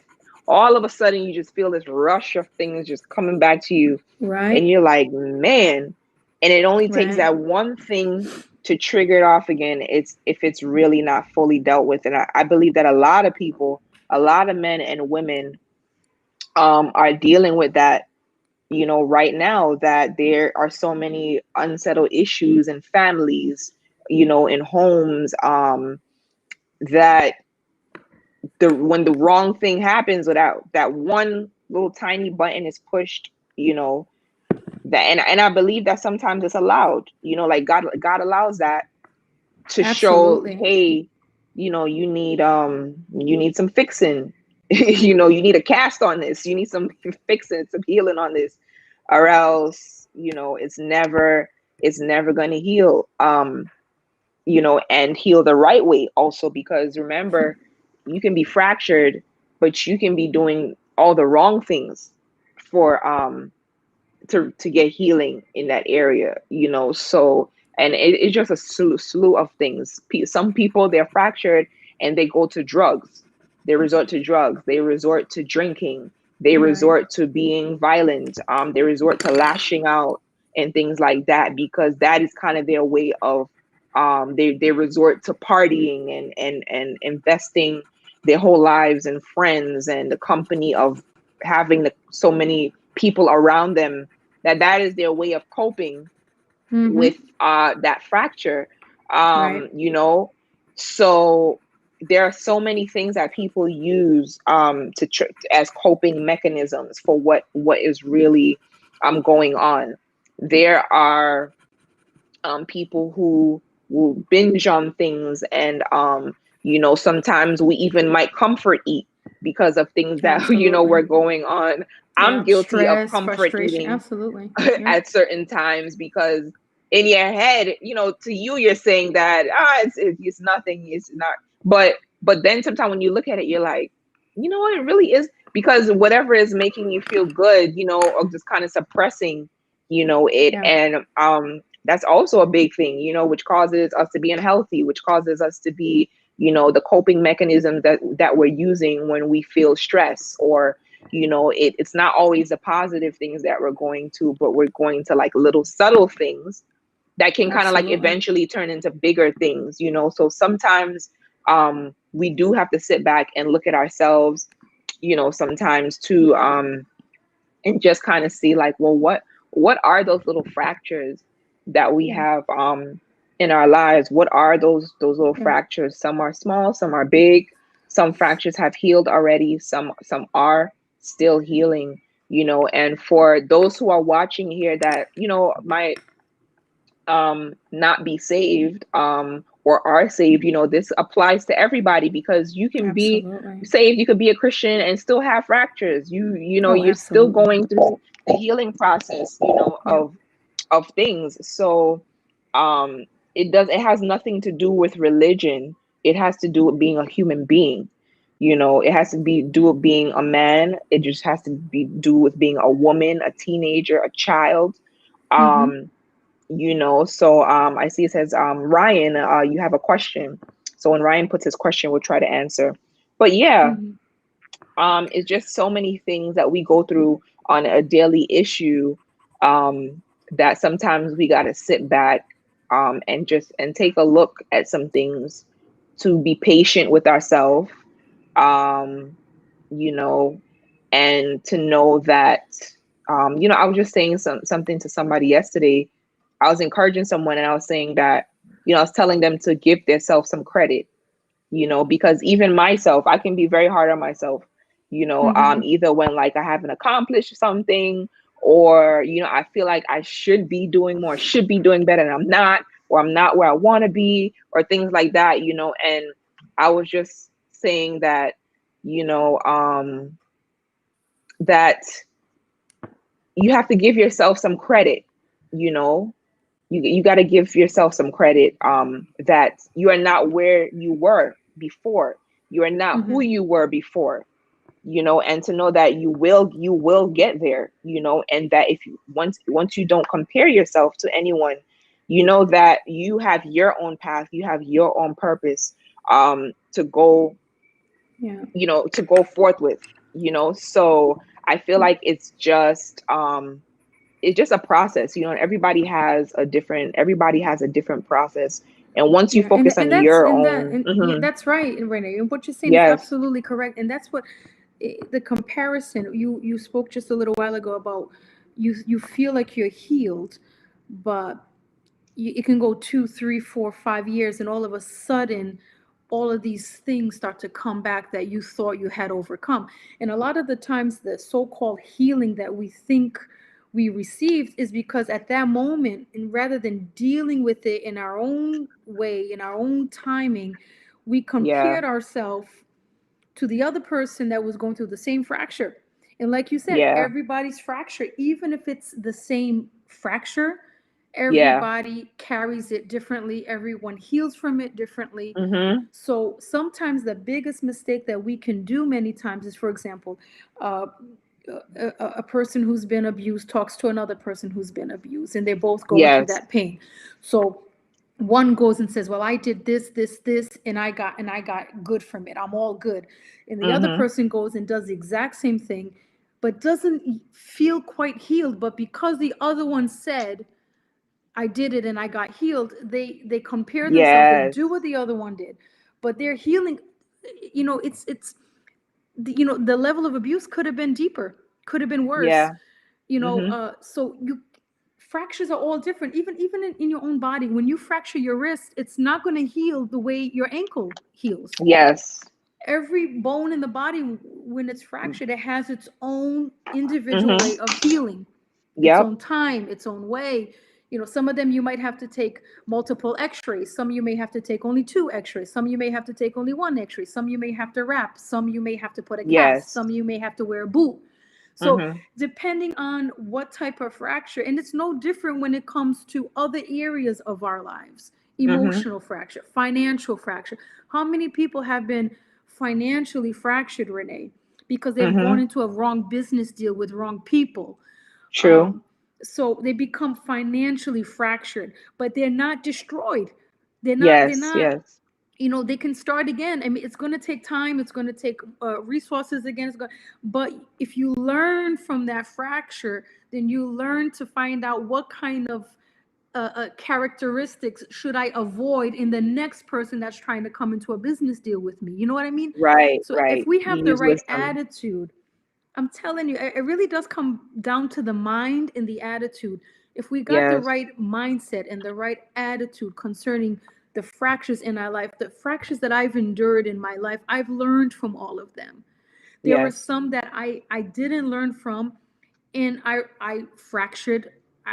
all of a sudden you just feel this rush of things just coming back to you, Right. and you're like, man. And it only takes Right. that one thing to trigger it off again. It's if it's really not fully dealt with. And I believe that a lot of people, a lot of men and women are dealing with that, right now, that there are so many unsettled issues in families, in homes, that when the wrong thing happens, without that one little tiny button is pushed, that, and I believe that sometimes it's allowed, like God allows that to show, Absolutely. hey, you need some fixing. You need a cast on this, you need some fixing, some healing on this, or else, it's never going to heal, and heal the right way also. Because remember, you can be fractured, but you can be doing all the wrong things for to get healing in that area, so. And it's just a slew of things. Some people, they're fractured and they go to drugs, they resort to drugs, they resort to drinking, they Right. resort to being violent, they resort to lashing out and things like that, because that is kind of their way of, they resort to partying and investing their whole lives and friends and the company of having so many people around them, that is their way of coping Mm-hmm. with that fracture. Right. You know, so there are so many things that people use as coping mechanisms for what is really going on. There are people who will binge on things, and sometimes we even might comfort eat because of things that Absolutely. we're going on. I'm Yeah. guilty of Stress, comfort frustration. eating Absolutely. Yeah. at certain times, because in your head, to you, you're saying that it's nothing, it's not. But then sometimes when you look at it, you're like, you know what, it really is, because whatever is making you feel good, or just kind of suppressing, it. Yeah. And that's also a big thing, which causes us to be unhealthy, which causes us to be, the coping mechanisms that we're using when we feel stress, or it's not always the positive things that we're going to, but we're going to like little subtle things that can kind of like Absolutely. eventually turn into bigger things. So sometimes we do have to sit back and look at ourselves, sometimes too, and just kind of see like, well, what are those little fractures that we Yeah. have in our lives? What are those little Yeah. fractures? Some are small, some are big. Some fractures have healed already, some are still healing. And for those who are watching here that might not be saved, or are saved, this applies to everybody, because you can be Absolutely. saved, you could be a Christian and still have fractures. Oh, You're still absolutely. going through the healing process, Yeah. of things. So it has nothing to do with religion. It has to do with being a human being. It has to be do with being a man. It just has to be do with being a woman, a teenager, a child. Mm-hmm. um so I see it says, Ryan, you have a question. So when Ryan puts his question, we'll try to answer. But yeah, Mm-hmm. it's just so many things that we go through on a daily issue, that sometimes we got to sit back, and take a look at some things, to be patient with ourselves, um, you know, and to know that, I was just saying something to somebody yesterday. I was encouraging someone, and I was saying that, I was telling them to give themselves some credit, because even myself, I can be very hard on myself, Mm-hmm. either when like I haven't accomplished something, or, I feel like I should be doing more, should be doing better, and I'm not, or I'm not where I want to be, or things like that, and I was just saying that, you know, that you have to give yourself some credit, you know, you got to give yourself some credit, that you are not where you were before, you are not who Mm-hmm. you were before, and to know that you will get there, and that if you once you don't compare yourself to anyone, that you have your own path, you have your own purpose, to go, Yeah. to go forth with, so I feel like it's just a process, and everybody has a different process, and once you Yeah, and focus on your own. yeah, Mhm. that's right, and Renee, and what you're saying is Yes. absolutely correct, and that's what the comparison you spoke just a little while ago about you feel like you're healed, but it can go 2, 3, 4, 5 years, and all of a sudden, all of these things start to come back that you thought you had overcome, and a lot of the times, the so-called healing that we think we received is because at that moment, and rather than dealing with it in our own way, in our own timing, we Yeah. compared ourselves to the other person that was going through the same fracture. And like you said, Yeah. everybody's fracture, even if it's the same fracture, Yeah. everybody carries it differently. Everyone heals from it differently. Mhm. So sometimes the biggest mistake that we can do many times is, for example, uh, a person who's been abused talks to another person who's been abused, and they're both going through Yes. that pain. So one goes and says, well, I did this, and I got good from it, I'm all good. And the other Mhm. person goes and does the exact same thing, but doesn't feel quite healed. But because the other one said, I did it and I got healed, they compare themselves, they Yes. do what the other one did, but they're healing. it's the level of abuse could have been deeper, could have been worse. Yeah. Mhm. So you fractures are all different. Even in your own body, when you fracture your wrist, it's not going to heal the way your ankle heals. Yes. Every bone in the body, when it's fractured, it has its own individual Mhm. way of healing, its Yep. own time, its own way. Some of them you might have to take multiple x-rays, some you may have to take only two x-rays, some you may have to take only one x-ray, some you may have to wrap, some you may have to put a cast, Yes. some you may have to wear a boot. So Mhm. depending on what type of fracture, and it's no different when it comes to other areas of our lives, Mhm. emotional fracture, financial fracture. How many people have been financially fractured, Renee, because they've gone Mhm. into a wrong business deal with wrong people? True. Um, so they become financially fractured, but they're not destroyed. They're Yes. not, Yes. they can start again. I mean, it's going to take time, it's going to take resources again, but if you learn from that fracture, then you learn to find out what kind of characteristics should I avoid in the next person that's trying to come into a business deal with me. You know what I mean? Right. So if Right. we You have the use right wisdom. attitude, I'm telling you, it really does come down to the mind and the attitude. If we got the Yes. right mindset and the right attitude concerning the fractures in our life, the fractures that I've endured in my life, I've learned from all of them. There were Yes. some that I didn't learn from, and I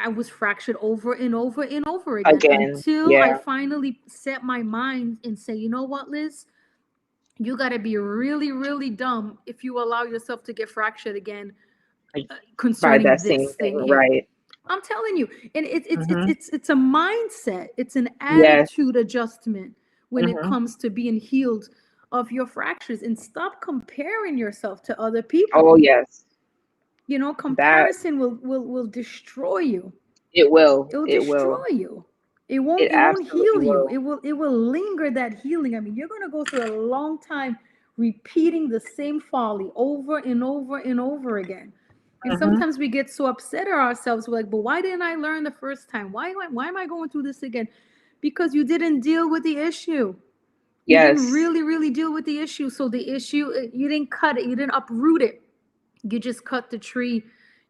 was fractured over and over and over again Again. until I Yeah. finally set my mind and say, you know what, Liz, you got to be really, really dumb if you allow yourself to get fractured again By concerning that same this thing. thing here. Right. I'm telling you, and Mhm. it's a mindset, it's an Yes. attitude adjustment when it Mhm. comes to being healed of your fractures, and stop comparing yourself to other people. Oh yes. That Comparison will destroy you. it will. It will It destroy will. you. It It won't absolutely heal you. will. It will linger that healing. I mean, you're gonna go through a long time repeating the same folly over and over and over again. And Mhm. sometimes we get so upset at ourselves. We're like, but why didn't I learn the first time? Why am I going through this again? Because you didn't deal with the issue. You didn't Yes. really, really deal with the issue. So the issue, you didn't cut it, you didn't uproot it. You just cut the tree,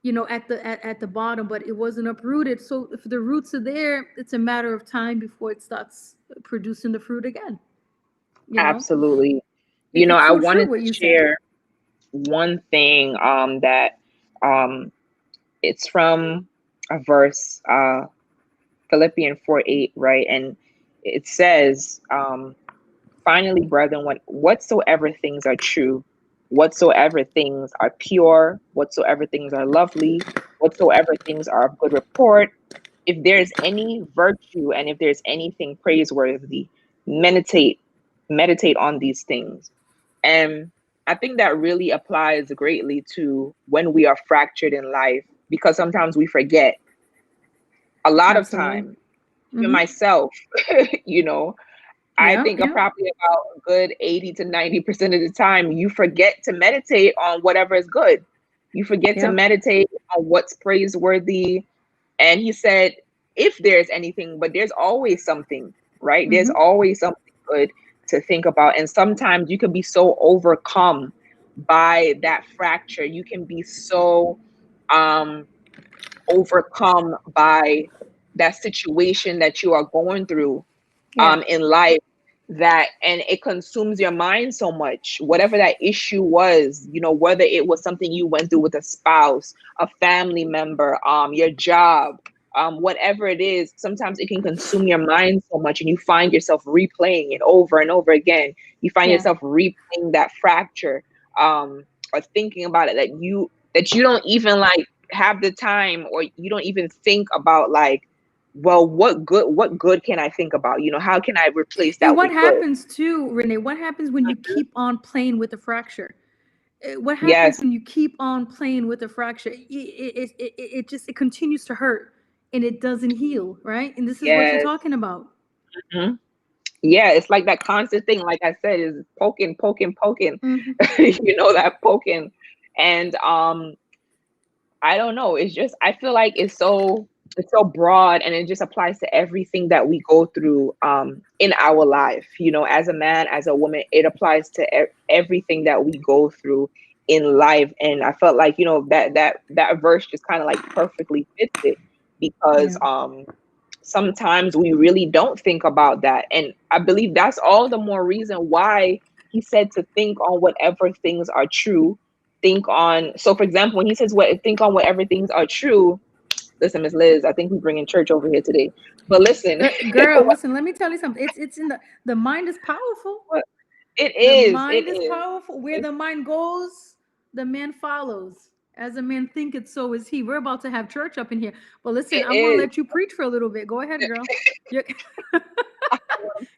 at the bottom, but it wasn't uprooted. So if the roots are there, it's a matter of time before it starts producing the fruit again. you know Absolutely. it's I so true wanted what to you said. share one thing that um it's from a verse, Philippians 4:8, right? And it says, finally, brethren, whatsoever things are true, whatsoever things are pure, whatsoever things are lovely, whatsoever things are of good report, if there's any virtue and if there's anything praiseworthy, meditate, meditate on these things. And I think that really applies greatly to when we are fractured in life, because sometimes we forget. A lot of Absolutely. time, even Mm-hmm. myself, you know, I Yeah, think yeah, probably about a good 80 to 90% of the time, you forget to meditate on whatever is good. You forget to yeah. meditate on what's praiseworthy. And he said, if there's anything, but there's always something, right? There's Mm-hmm. always something good to think about. And sometimes you can be so overcome by that fracture. You can be so um, overcome by that situation that you are going through Yeah, in life, that and it consumes your mind so much, whatever that issue was, whether it was something you went through with a spouse, a family member, your job, whatever it is. Sometimes it can consume your mind so much and you find yourself replaying it over and over again. You find yeah. yourself replaying that fracture, or thinking about it, that you don't even like have the time, or you don't even think about, like, well, what good can I think about? How can I replace And that what with good? happens too, Renee? What happens when you keep on playing with the fracture? What happens Yes. when you keep on playing with the fracture? It just it continues to hurt and it doesn't heal, right? And this is what you're Yes. talking about. Mhm. Yeah, it's like that constant thing, like I said, is poking, poking, poking. Hmm. That poking. And I don't know, it's just, I feel like it's so it's so broad, and it just applies to everything that we go through in our life. You know, as a man, as a woman, it applies to everything that we go through in life. And I felt like, you know, that verse just kind of like perfectly fits it, because Yeah. sometimes we really don't think about that. And I believe that's all the more reason why he said to think on whatever things are true. Think on, so for example, when he says what, think on whatever things are true. Listen, Miss Liz, I think we bringing church over here today. But listen, Girl, listen, let me tell you something. It's in the mind is powerful. it The is, it mind is is, powerful. Where the mind goes, the man follows. As a man thinketh, so is he. We're about to have church up in here. But listen, it I'm gonna is. let you preach for a little bit. Go ahead, girl. You're-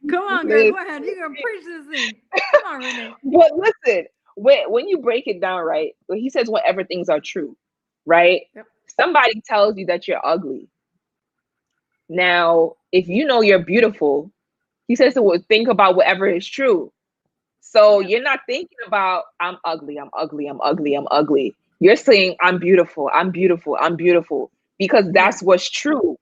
Come Miss on, girl. Liz. Go ahead. You're gonna preach this thing. Come on, Renee. But listen, when you break it down, right? When he says whatever things are true, right? Yep. Somebody tells you that you're ugly. Now, if you know you're beautiful, he says to think about whatever is true. So Yep. you're not thinking about I'm ugly, I'm ugly, I'm ugly, I'm ugly. You're saying I'm beautiful, I'm beautiful, I'm beautiful, because Yeah. that's what's true,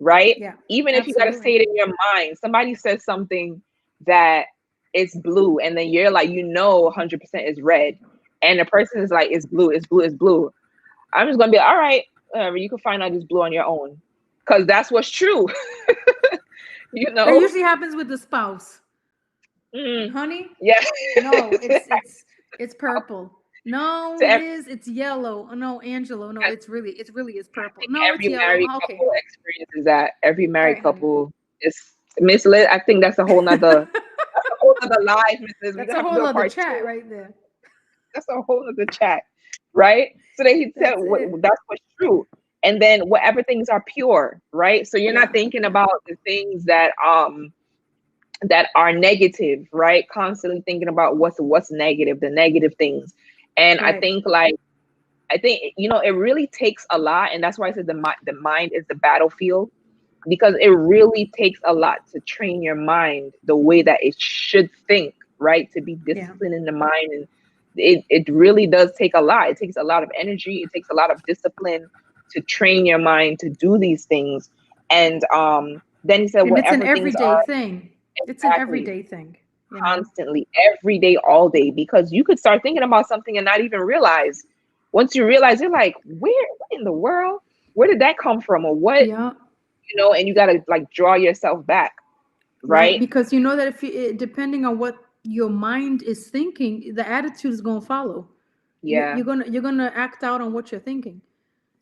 right? Yeah. Even if you got to say Absolutely. it in your mind, somebody says something that is blue, and then you're like, you know, 100% is red, and the person is like, it's blue, it's blue, it's blue. I'm just gonna be all right, whatever. You can find out it's blue on your own, because that's what's true, you That know. usually happens with the spouse. Mm, Honey, yeah. no, it's purple. No, To Liz, it's yellow. Oh, no, Angelo, no, it's really is purple. No, it's every yellow. married Okay. couple experiences that. Every All married right, honey. couple is misled. I think that's a whole nother live, Mrs. We're That's gonna a have to whole do a other part chat two. right there. That's a whole nother chat, right? So then he said That's it. that's what's true. And then whatever things are pure, right? So you're not Yeah, thinking yeah, about the things that are negative, right? Constantly thinking about what's negative, the negative things. And right. I think, you know, it really takes a lot, and that's why I said the mind is the battlefield, because it really takes a lot to train your mind the way that it should think, right? To be Yeah, disciplined in the mind, and it really does take a lot. It takes a lot of energy. It takes a lot of discipline to train your mind to do these things. And then he said, and it's an whatever things everyday are thing. It's an exactly everyday thing. You know. constantly, every day, all day, because you could start thinking about something and not even realize. Once you realize, you're like, where what in the world? Where did that come from? Or what, Yeah. you know, and you got to like draw yourself back, Right. right? Because you know that if depending on what your mind is thinking, the attitude is going to follow. Yeah. You're gonna act out on what you're thinking.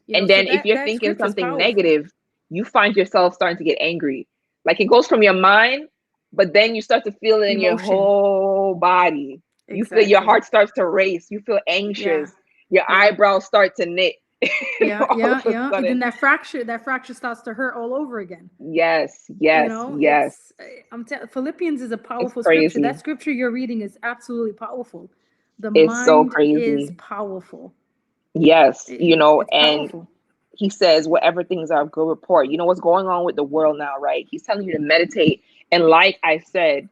You know. And So then if that you're that thinking scripture is something powerful. negative, you find yourself starting to get angry. Like it goes from your mind, but then you start to feel it in your Emotion. whole body. You feel your Exactly. heart starts to race. You feel Yeah. anxious. Your Yeah. eyebrows start to knit. Yeah. All Yeah. of a Yeah. And then sudden. that fracture starts to hurt all over again. Yes, You yes, know, yes. Philippians is a It's powerful scripture. That crazy. scripture you're reading is absolutely powerful. The It's so mind is crazy. powerful. Yes, you know, It's and powerful. he says whatever things are of good report. You know what's going on with the world now, right? He's telling you to meditate. And like I said,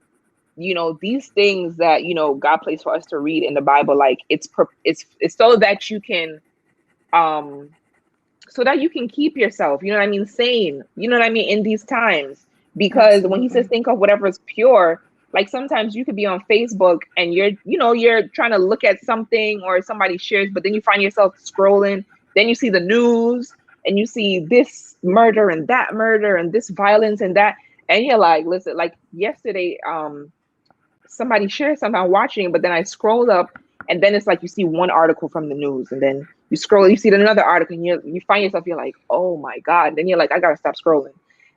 you know, these things that, you know, God placed for us to read in the Bible, like it's so that you can um so that you can keep yourself, you know what I mean, sane, you know what I mean, in these times. Because when he says Absolutely. think of whatever is pure, like sometimes you could be on Facebook and you're, you know, you're trying to look at something or somebody shares, but then you find yourself scrolling, then you see the news and you see this murder and this violence and that, and you're like, listen, like yesterday, somebody shared something I'm watching, but then I scroll up and then it's like you see one article from the news and then you scroll, you see another article and you find yourself, you're like, oh my God. Then you're like, I gotta stop scrolling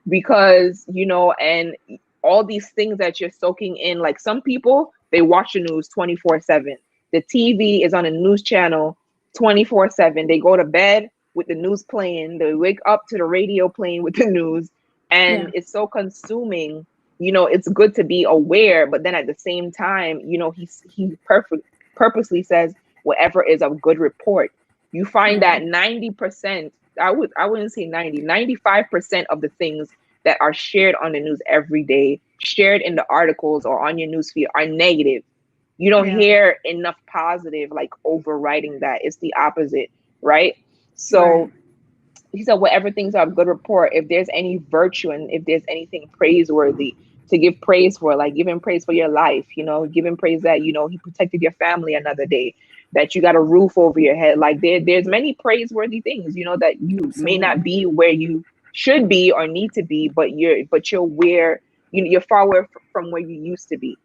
because, you know, and all these things that you're soaking in, like some people, they watch the news 24/7. The TV is on a news channel 24/7. They go to bed with the news playing, they wake up to the radio playing with the news, and Yeah. it's so consuming. You know, it's good to be aware, but then at the same time, you know, purposely says whatever is of good report. You find Yeah. that 90%, I wouldn't say 95% of the things that are shared on the news every day, shared in the articles or on your newsfeed are negative. You don't Yeah. hear enough positive like overriding that. It's the opposite, right? Right. So he said, whatever things are of good report, if there's any virtue and if there's anything praiseworthy to give praise for, like giving praise for your life, giving praise that, he protected your family another day, that you got a roof over your head. Like there's many praiseworthy things, that you may not Absolutely. be where you should be or need to be, but you're where, you're far away from where you used to be,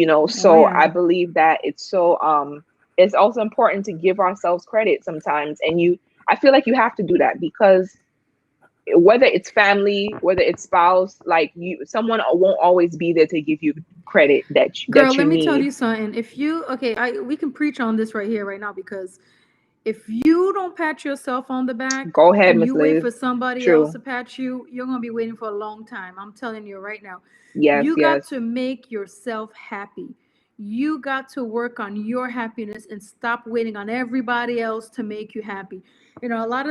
Oh so I yeah. believe that it's also important to give ourselves credit sometimes. And I feel like you have to do that, because whether it's family, whether it's spouse, like someone won't always be there to give you credit that Girl, you let me tell need. you something. If you okay, I we can preach on this right here, right now, because if you don't pat yourself on the back Go ahead, and Miss you wait Liz. for somebody else True. to pat you, you're gonna be waiting for a long time. I'm telling you right now. Yes, You got yes. to make yourself happy. You got to work on your happiness and stop waiting on everybody else to make you happy. A lot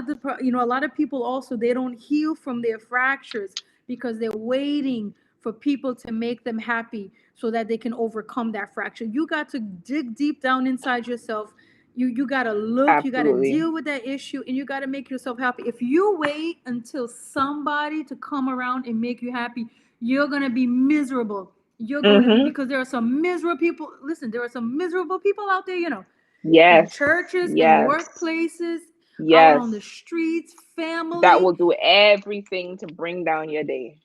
of people also, they don't heal from their fractures because they're waiting for people to make them happy so that they can overcome that fracture. You got to dig deep down inside yourself. You got to look, you got to Absolutely. deal with that issue, and you got to make yourself happy. If you wait until somebody to come around and make you happy, you're going to be miserable. You're going to be, Mm-hmm. because there are some miserable people. Listen, there are some miserable people out there, in Yes, churches, in yes, workplaces, out yes. on the streets, That family. will do everything to bring down your day.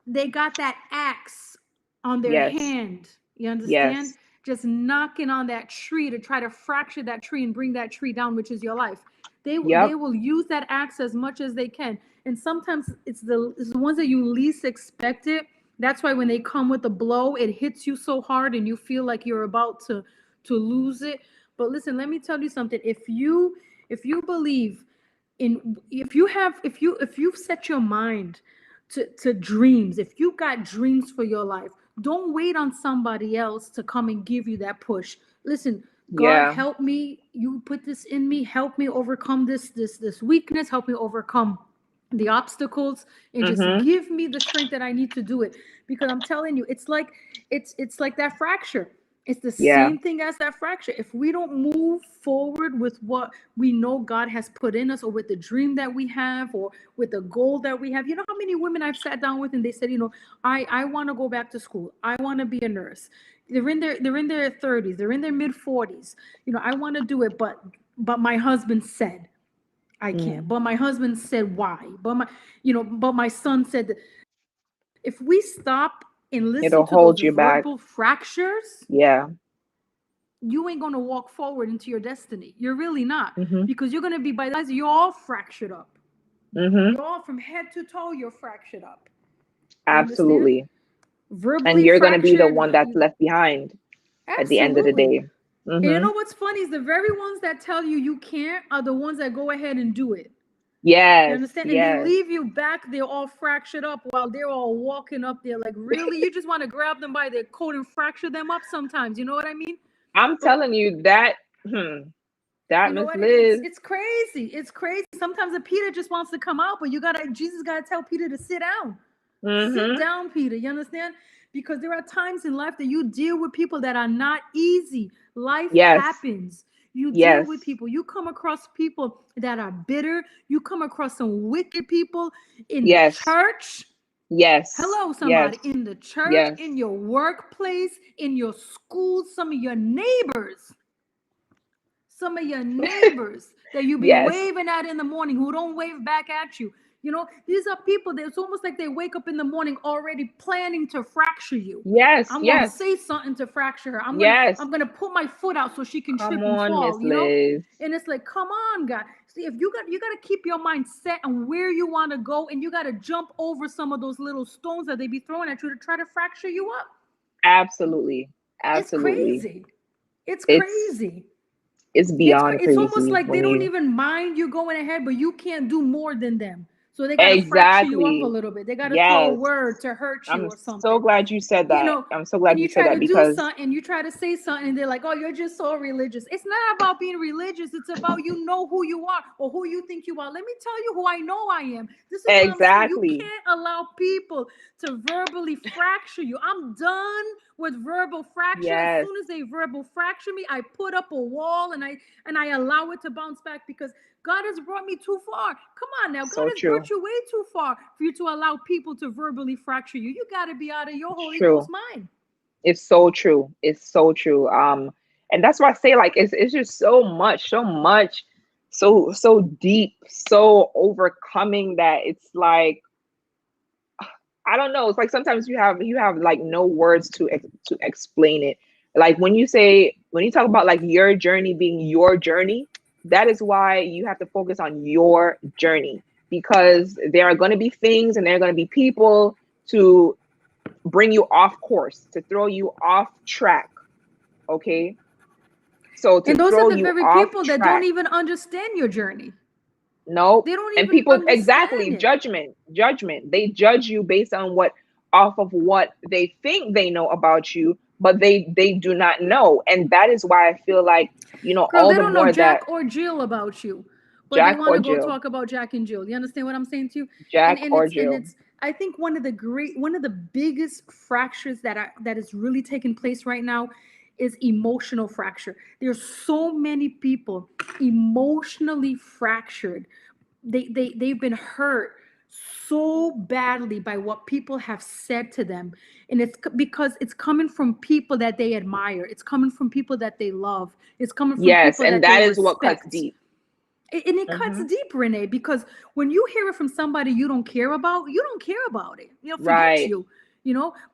They got that axe on their Yes, hand. You understand? yes. Just knocking on that tree to try to fracture that tree and bring that tree down, which is your life. They Yep. will use that axe as much as they can, and sometimes it's the ones that you least expect it. That's why when they come with a blow, it hits you so hard, and you feel like you're about to lose it. But listen, let me tell you something. If you believe in, if you've set your mind to dreams, if you got dreams for your life, don't wait on somebody else to come and give you that push. Listen, God Yeah. help me, you put this in me, help me overcome this weakness, help me overcome the obstacles, and just Mm-hmm. give me the strength that I need to do it. Because I'm telling you, it's like that fracture. It's the Yeah. same thing as that fracture. If we don't move forward with what we know God has put in us, or with the dream that we have, or with the goal that we have, you know how many women I've sat down with and they said, I want to go back to school. I want to be a nurse. They're in their 30s, they're in their mid 40s. I want to do it, but my husband said I can't. Mm. But my husband said why? But my son said that. If we stop and listen It'll to those hold you back. verbal fractures, Yeah. you ain't gonna walk forward into your destiny. You're really not. Mm-hmm. Because you're gonna be, by the time you're all fractured up. Mm-hmm. You're all from head to toe, you're fractured up. You understand? Absolutely. And Verbally you're gonna be the fractured. one that's left behind at the end of the Absolutely. day. And you Mm-hmm. know what's funny is the very ones that tell you you can't are the ones that go ahead and do it. You Yes. understand? And they Yes. leave you back there all fractured up while they're all walking up there. Like, really? You just want to grab them by their coat and fracture them up sometimes. You know what I mean? I'm But telling you that. That you know Miss what? It's Liz. it's crazy. It's crazy. Sometimes the Peter just wants to come out, but Jesus gotta tell Peter to sit down. Sit Mm-hmm. down, Peter. You understand? Because there are times in life that you deal with people that are not easy. Life Yes. happens. You deal Yes. with people. You come across people that are bitter. You come across some wicked people in the Yes. church. Yes. Hello, Yes. somebody. In the church, Yes. in your workplace, in your school, some of your neighbors. Some of your neighbors that you be Yes. waving at in the morning who don't wave back at you. These are people that it's almost like they wake up in the morning already planning to fracture you. Yes. I'm gonna Yes. say something to fracture her. I'm gonna Yes. I'm gonna put my foot out so she can Come trip and on, Miss fall. Liz. And it's like, come on, God. See, if you gotta keep your mind set on where you want to go, and you gotta jump over some of those little stones that they be throwing at you to try to fracture you up. Absolutely. It's Absolutely. crazy. It's It's crazy. it's beyond It's almost crazy like they when don't you even mind you going ahead, but you can't do more than them. So they got to fracture you up a exactly. little bit. They got to throw a Yes. word to hurt you I'm or so something. glad you said You that. know, I'm so and glad you you said try that to do because something, you try to say something, and they're like, "Oh, you're just so religious." It's not about being religious. It's about you know who you are or who you think you are. Let me tell you who I know I am. This is what I'm saying. You exactly. can't allow people to verbally fracture you. I'm done with verbal fracture. As Yes. soon as they verbal fracture me, I put up a wall, and I allow it to bounce back, because God has brought me too far. Come on now. God So has true. brought you way too far for you to allow people to verbally fracture you. You got to be out of your It's Holy Ghost true. mind. It's so true. It's so true. And that's why I say, like, it's just so much, so deep, so overcoming, that it's like, I don't know. It's like sometimes you have like no words to explain it. Like when you talk about like your journey being your journey, that is why you have to focus on your journey, because there are going to be things and there are going to be people to bring you off course, to throw you off track. Okay, so to And those are throw the you very off people that don't track. even understand your journey. Nope. They don't And even people, understand exactly, it. judgment. They judge you based on what, off of what they think they know about you, but they do not know. And that is why I feel like, Girl, all they the don't know more that Jack or Jill about you, but they Jack want or to go Jill, talk about Jack and Jill. You understand what I'm saying to you? Jack or And Jill. it's I think one of the biggest fractures that is really taking place right now is emotional fracture. There's so many people emotionally fractured. They've been hurt so badly by what people have said to them, and because it's coming from people that they admire, it's coming from people that they love, it's coming from Yes, people and that they that is what cuts respect. deep. And it cuts Hmm. deep, Renee, because when you hear it from somebody you don't care about, you don't care about it. Forget Right. you.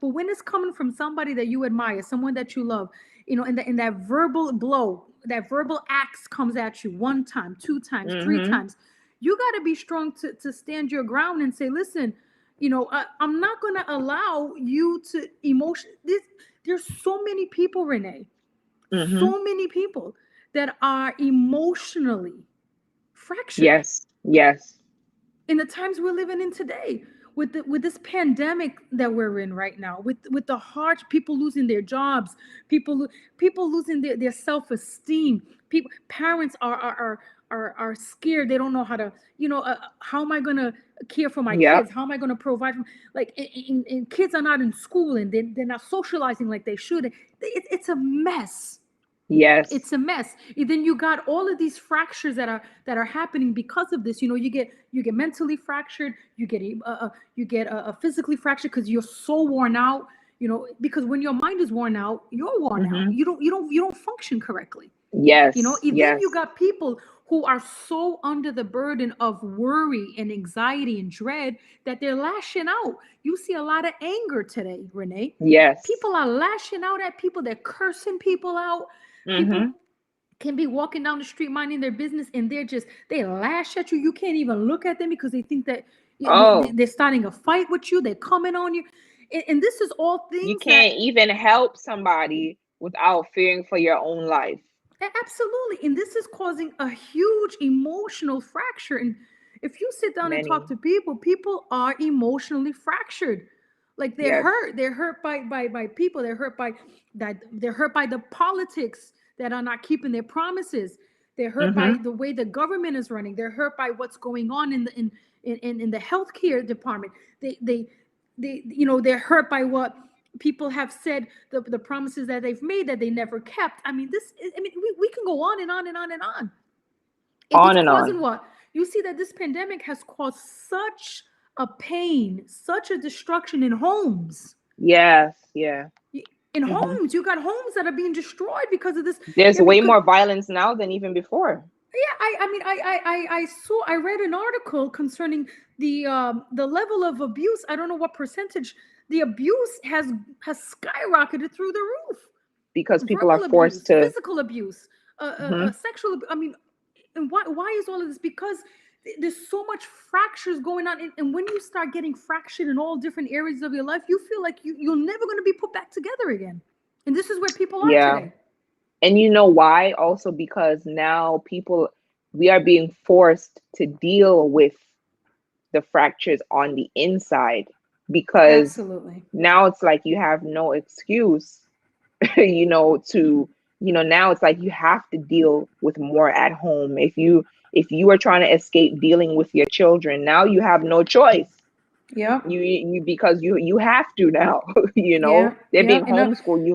But when it's coming from somebody that you admire, someone that you love, and that verbal blow, that verbal axe comes at you one time, two times, three Hmm. times, you got to be strong to stand your ground and say, listen, I'm not going to allow you to there's so many people, Renee, Hmm. so many people that are emotionally fractured Yes. Yes. in the times we're living in today, with this pandemic that we're in right now, with the hard people losing their jobs, people losing their self-esteem. Parents are scared. They don't know how to, how am I going to care for my Yep. kids? How am I going to provide for, like, and kids are not in school, and they're not socializing like they should. It's a mess. Yes. It's a mess. And then you got all of these fractures that are happening because of this. You get mentally fractured. You get physically fractured because you're so worn out. Because when your mind is worn out, you're worn out. Hmm. You don't function correctly. Yes. And then you Yes. got people who are so under the burden of worry and anxiety and dread that they're lashing out. You see a lot of anger today, Renee. Yes. People are lashing out at people. They're cursing people out. People Hmm. can be walking down the street minding their business, and they lash at you. You can't even look at them because they think that Oh, they're starting a fight with you. They're coming on you. And this is all you things that can't even help somebody without fearing for your own life. absolutely, and this is causing a huge emotional fracture. And if you sit down and talk Many. to people, people are emotionally fractured. Like Yes. they're hurt by people. They're hurt by the politics that are not keeping their promises. They're hurt by Hmm. the way the government is running. They're hurt by what's going on in the healthcare department. They're hurt by what people have said, the promises that they've made that they never kept. We can go on and on and on and on. On It's and causing on. what? You see that this pandemic has caused such a pain, such a destruction in homes. Yes. Yeah. In Hmm. homes, you got homes that are being destroyed because of this. There's way Because more violence now than even before. yeah, I read an article concerning the level of abuse. I don't know what percentage. The abuse has skyrocketed through the roof. Because people are Verbal forced abuse, to. physical abuse, Hmm. sexual. And why is all of this? Because there's so much fractures going on, and when you start getting fractured in all different areas of your life, you feel like you're never going to be put back together again. And this is where people are Yeah. today. And you know why? Also because now we are being forced to deal with the fractures on the inside, because Absolutely. now it's like you have no excuse, to, now it's like you have to deal with more at home. If you are trying to escape dealing with your children, now you have no choice. Yep. Because you have to now. Yeah. They're Yeah. being homeschooled.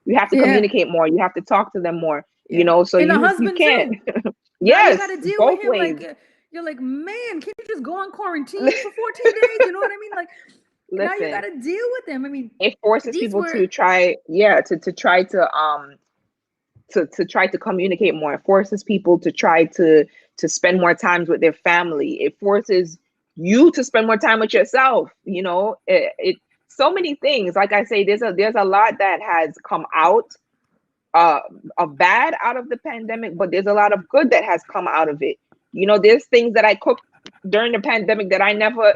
You have to Yeah. communicate more. You have to talk to them more. Yeah. So And a you husband can't. too. Now you got Yes, to deal with both him ways. like you're like, man, can you just go on quarantine for 14 days? You know what I mean? Like now you got Listen, to deal with them. I mean, it forces these people were to try, yeah, to try to try to communicate more. It forces people to try to spend more times with their family. It forces you to spend more time with yourself. It so many things. Like I say, there's a lot that has come out uh of bad out of the pandemic, but there's a lot of good that has come out of it. There's things that I cooked during the pandemic that I never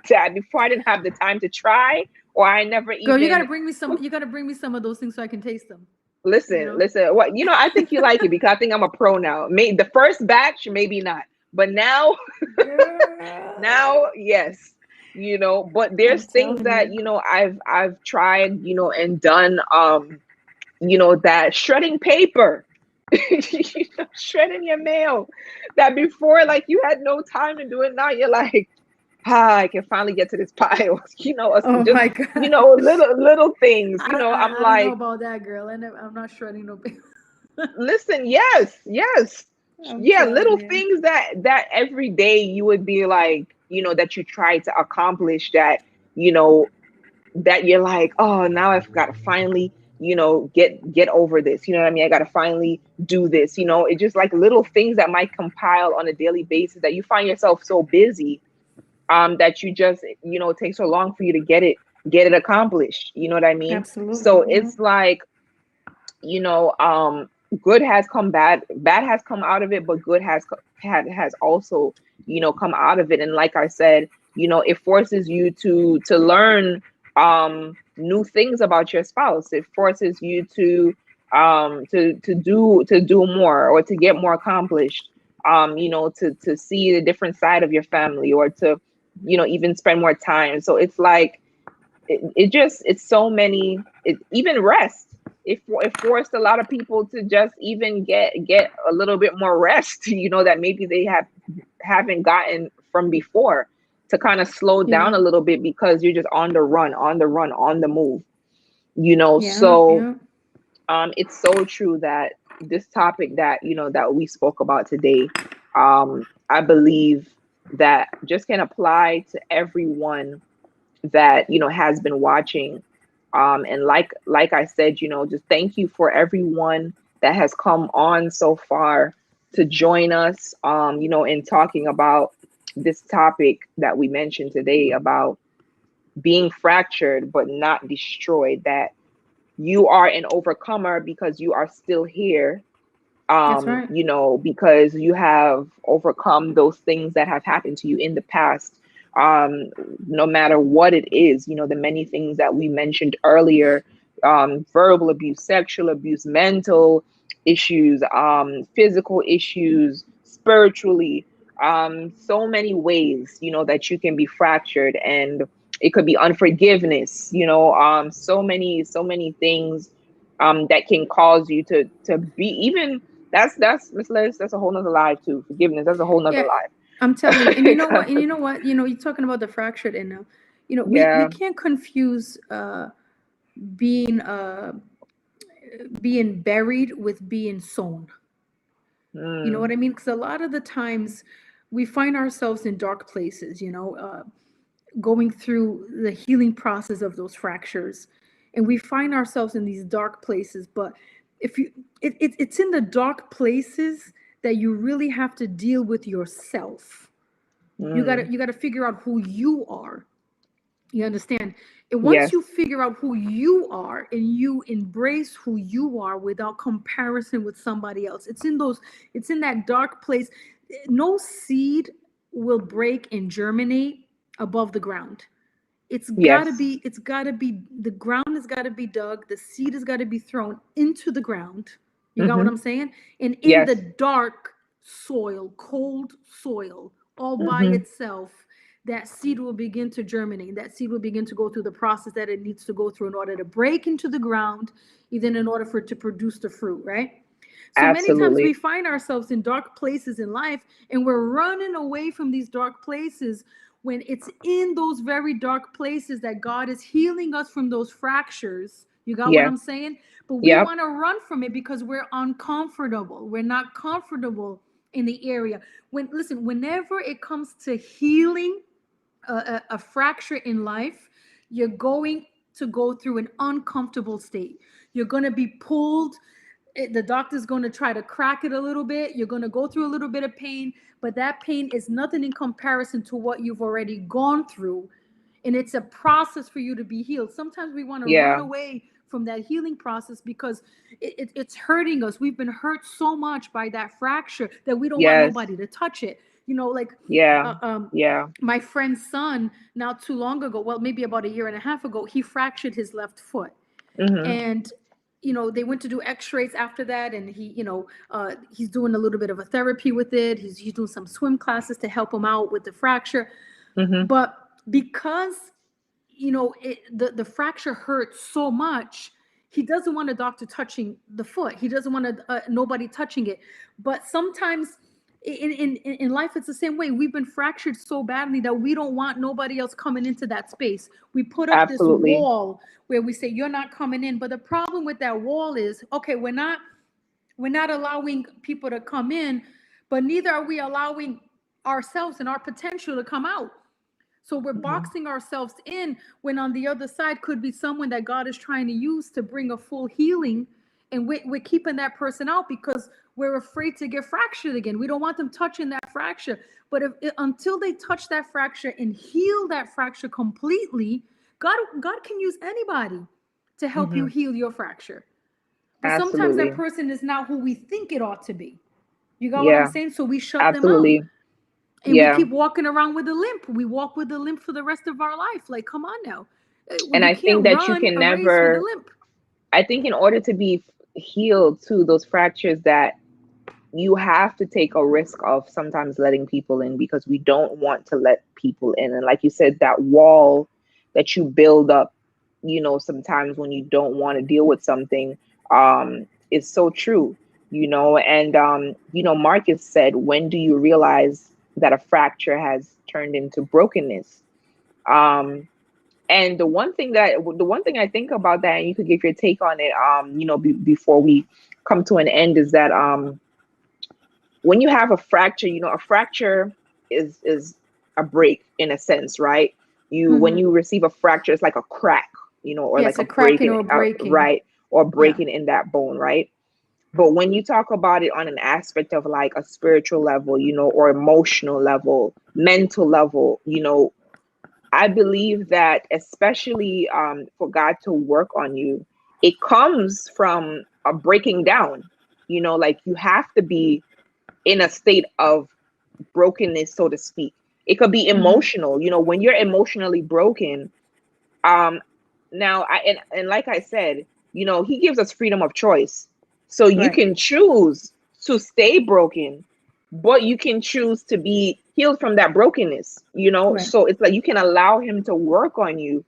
that before I didn't have the time to try, or I never girl, you got to even bring me some. cooked. You got to bring me some of those things so I can taste them. You Listen, know. listen. What I think you like it because I think I'm a pro now. May the first batch, maybe not, but now, now, Girl, yes. But I'm there's things telling that you. I've tried, and done. That shredding paper, shredding your mail. That before, like you had no time to do it. Now you're like, I can finally get to this pile. Oh Just my god. little things. I'm I don't know like, about that, girl. I'm not shredding no paper. listen, yes, yes, I'm yeah, telling little you. things that every day you would be like, that you try to accomplish that, you know, that you're like, oh, now I've got to finally, get over this. You know what I mean? I got to finally do this. It's just like little things that might compile on a daily basis that you find yourself so busy, that you just, it takes so long for you to get it accomplished. You know what I mean? Absolutely. So Yeah. it's like, you know, good has come bad has come out of it, but good has also, come out of it. And like I said, it forces you to learn new things about your spouse. It forces you to do more, or to get more accomplished, to see the different side of your family, or to, even spend more time. So it's like, it's so many. It even rest, it forced a lot of people to just even get a little bit more rest, that maybe they haven't gotten from before, to kind of slow down Yeah. a little bit, because you're just on the run, on the move. Yeah. So Yeah. it's so true that this topic that we spoke about today, I believe that just can apply to everyone that has been watching. And like I said, just thank you for everyone that has come on so far to join us, in talking about this topic that we mentioned today, about being fractured but not destroyed. That you are an overcomer because you are still here, That's right. because you have overcome those things that have happened to you in the past. No matter what it is, the many things that we mentioned earlier, verbal abuse, sexual abuse, mental issues, physical issues, spiritually, so many ways, that you can be fractured. And it could be unforgiveness, so many things, that can cause you to be even. That's Miss Liz. That's a whole nother life too. Forgiveness. That's a whole nother Yeah. I'm telling you. And you know what? And life. you know what? You know, you're talking about the fractured and we Yeah. can't confuse being being buried with being sown. You know Mm, what I mean? Because a lot of the times we find ourselves in dark places, going through the healing process of those fractures. And we find ourselves in these dark places. But if you, it's in the dark places that you really have to deal with yourself. mm. You gotta figure out who you are. You understand? And once Yes. you figure out who you are and you embrace who you are without comparison with somebody else, it's in that dark place. No seed will break and germinate above the ground. Yes. It's gotta be, the ground has gotta be dug, the seed has gotta be thrown into the ground. You got what Mm-hmm. I'm saying? And in the Yes. dark soil, cold soil, all by Mm-hmm. itself, that seed will begin to germinate. That seed will begin to go through the process that it needs to go through in order to break into the ground, even in order for it to produce the fruit, right? So many times we Absolutely. find ourselves in dark places in life and we're running away from these dark places when it's in those very dark places that God is healing us from those fractures. You got what Yes. I'm saying? But we Yep. want to run from it because we're uncomfortable. We're not comfortable in the area. Whenever it comes to healing a fracture in life, you're going to go through an uncomfortable state. You're going to be pulled. The doctor's going to try to crack it a little bit. You're going to go through a little bit of pain, but that pain is nothing in comparison to what you've already gone through. And it's a process for you to be healed. Sometimes we want to run Yeah. away from that healing process because it's hurting us. We've been hurt so much by that fracture that we don't want Yes. nobody to touch it. Like Yeah. uh, um, Yeah. my friend's son, not too long ago, well, maybe about a year and a half ago, he fractured his left foot. Mm-hmm. And they went to do x-rays after that, and he's doing a little bit of a therapy with it. He's doing some swim classes to help him out with the fracture. Mm-hmm. But because the fracture hurts so much, he doesn't want a doctor touching the foot. He doesn't want nobody touching it. But sometimes in life, it's the same way. We've been fractured so badly that we don't want nobody else coming into that space. We put up this Absolutely. wall where we say, you're not coming in. But the problem with that wall is, okay, we're not allowing people to come in, but neither are we allowing ourselves and our potential to come out. So we're Mm-hmm. boxing ourselves in when on the other side could be someone that God is trying to use to bring a full healing. And we're keeping that person out because we're afraid to get fractured again. We don't want them touching that fracture. But until they touch that fracture and heal that fracture completely, God can use anybody to help you Mm-hmm. heal your fracture. But sometimes that Absolutely. person is not who we think it ought to be. You got what I'm Yeah. saying? So we shut them out. Absolutely. And we Yeah. keep walking around with a limp. We walk with a limp for the rest of our life. Like, come on now. And You I think can't that you run can a race with a never, limp. I think in order to be healed to those fractures, that you have to take a risk of sometimes letting people in, because we don't want to let people in. And like you said, that wall that you build up, sometimes when you don't want to deal with something, is so true. And Marcus said, when do you realize that a fracture has turned into brokenness? Um, and the one thing I think about that, and you could give your take on it, before we come to an end, is that when you have a fracture, a fracture is a break in a sense, right? When Mm-hmm. you receive a fracture, it's like a crack, or Yeah, like it's a a cracking breaking, or breaking. right, or Yeah. breaking in that bone, right? But when you talk about it on an aspect of like a spiritual level, or emotional level, mental level, I believe that, especially for God to work on you, it comes from a breaking down. Like you have to be in a state of brokenness, so to speak. It could be Mm-hmm. emotional. When you're emotionally broken, um, now and like I said, He gives us freedom of choice, so you Right. can choose to stay broken, but you can choose to be healed from that brokenness. Right. So it's like you can allow Him to work on you,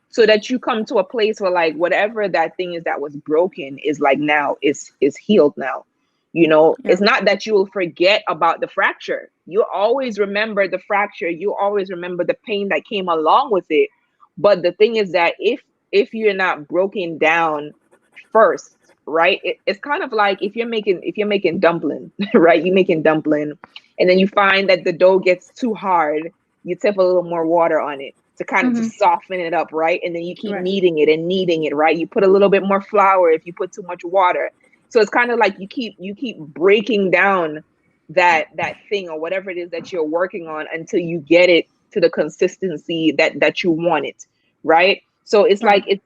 so that you come to a place where, like, whatever that thing is that was broken is like now is healed now. Yeah. It's not that you will forget about the fracture. You always remember the fracture. You always remember the pain that came along with it. But the thing is that if you're not broken down first, right? It's kind of like if you're making dumpling, right? You're making dumpling, and then you find that the dough gets too hard. You tip a little more water on it to kind of to Mm-hmm. soften it up, right? And then you keep Right. kneading it and kneading it, right? You put a little bit more flour if you put too much water. So it's kind of like you keep breaking down that thing or whatever it is that you're working on until you get it to the consistency that you want it, right? So it's like Right.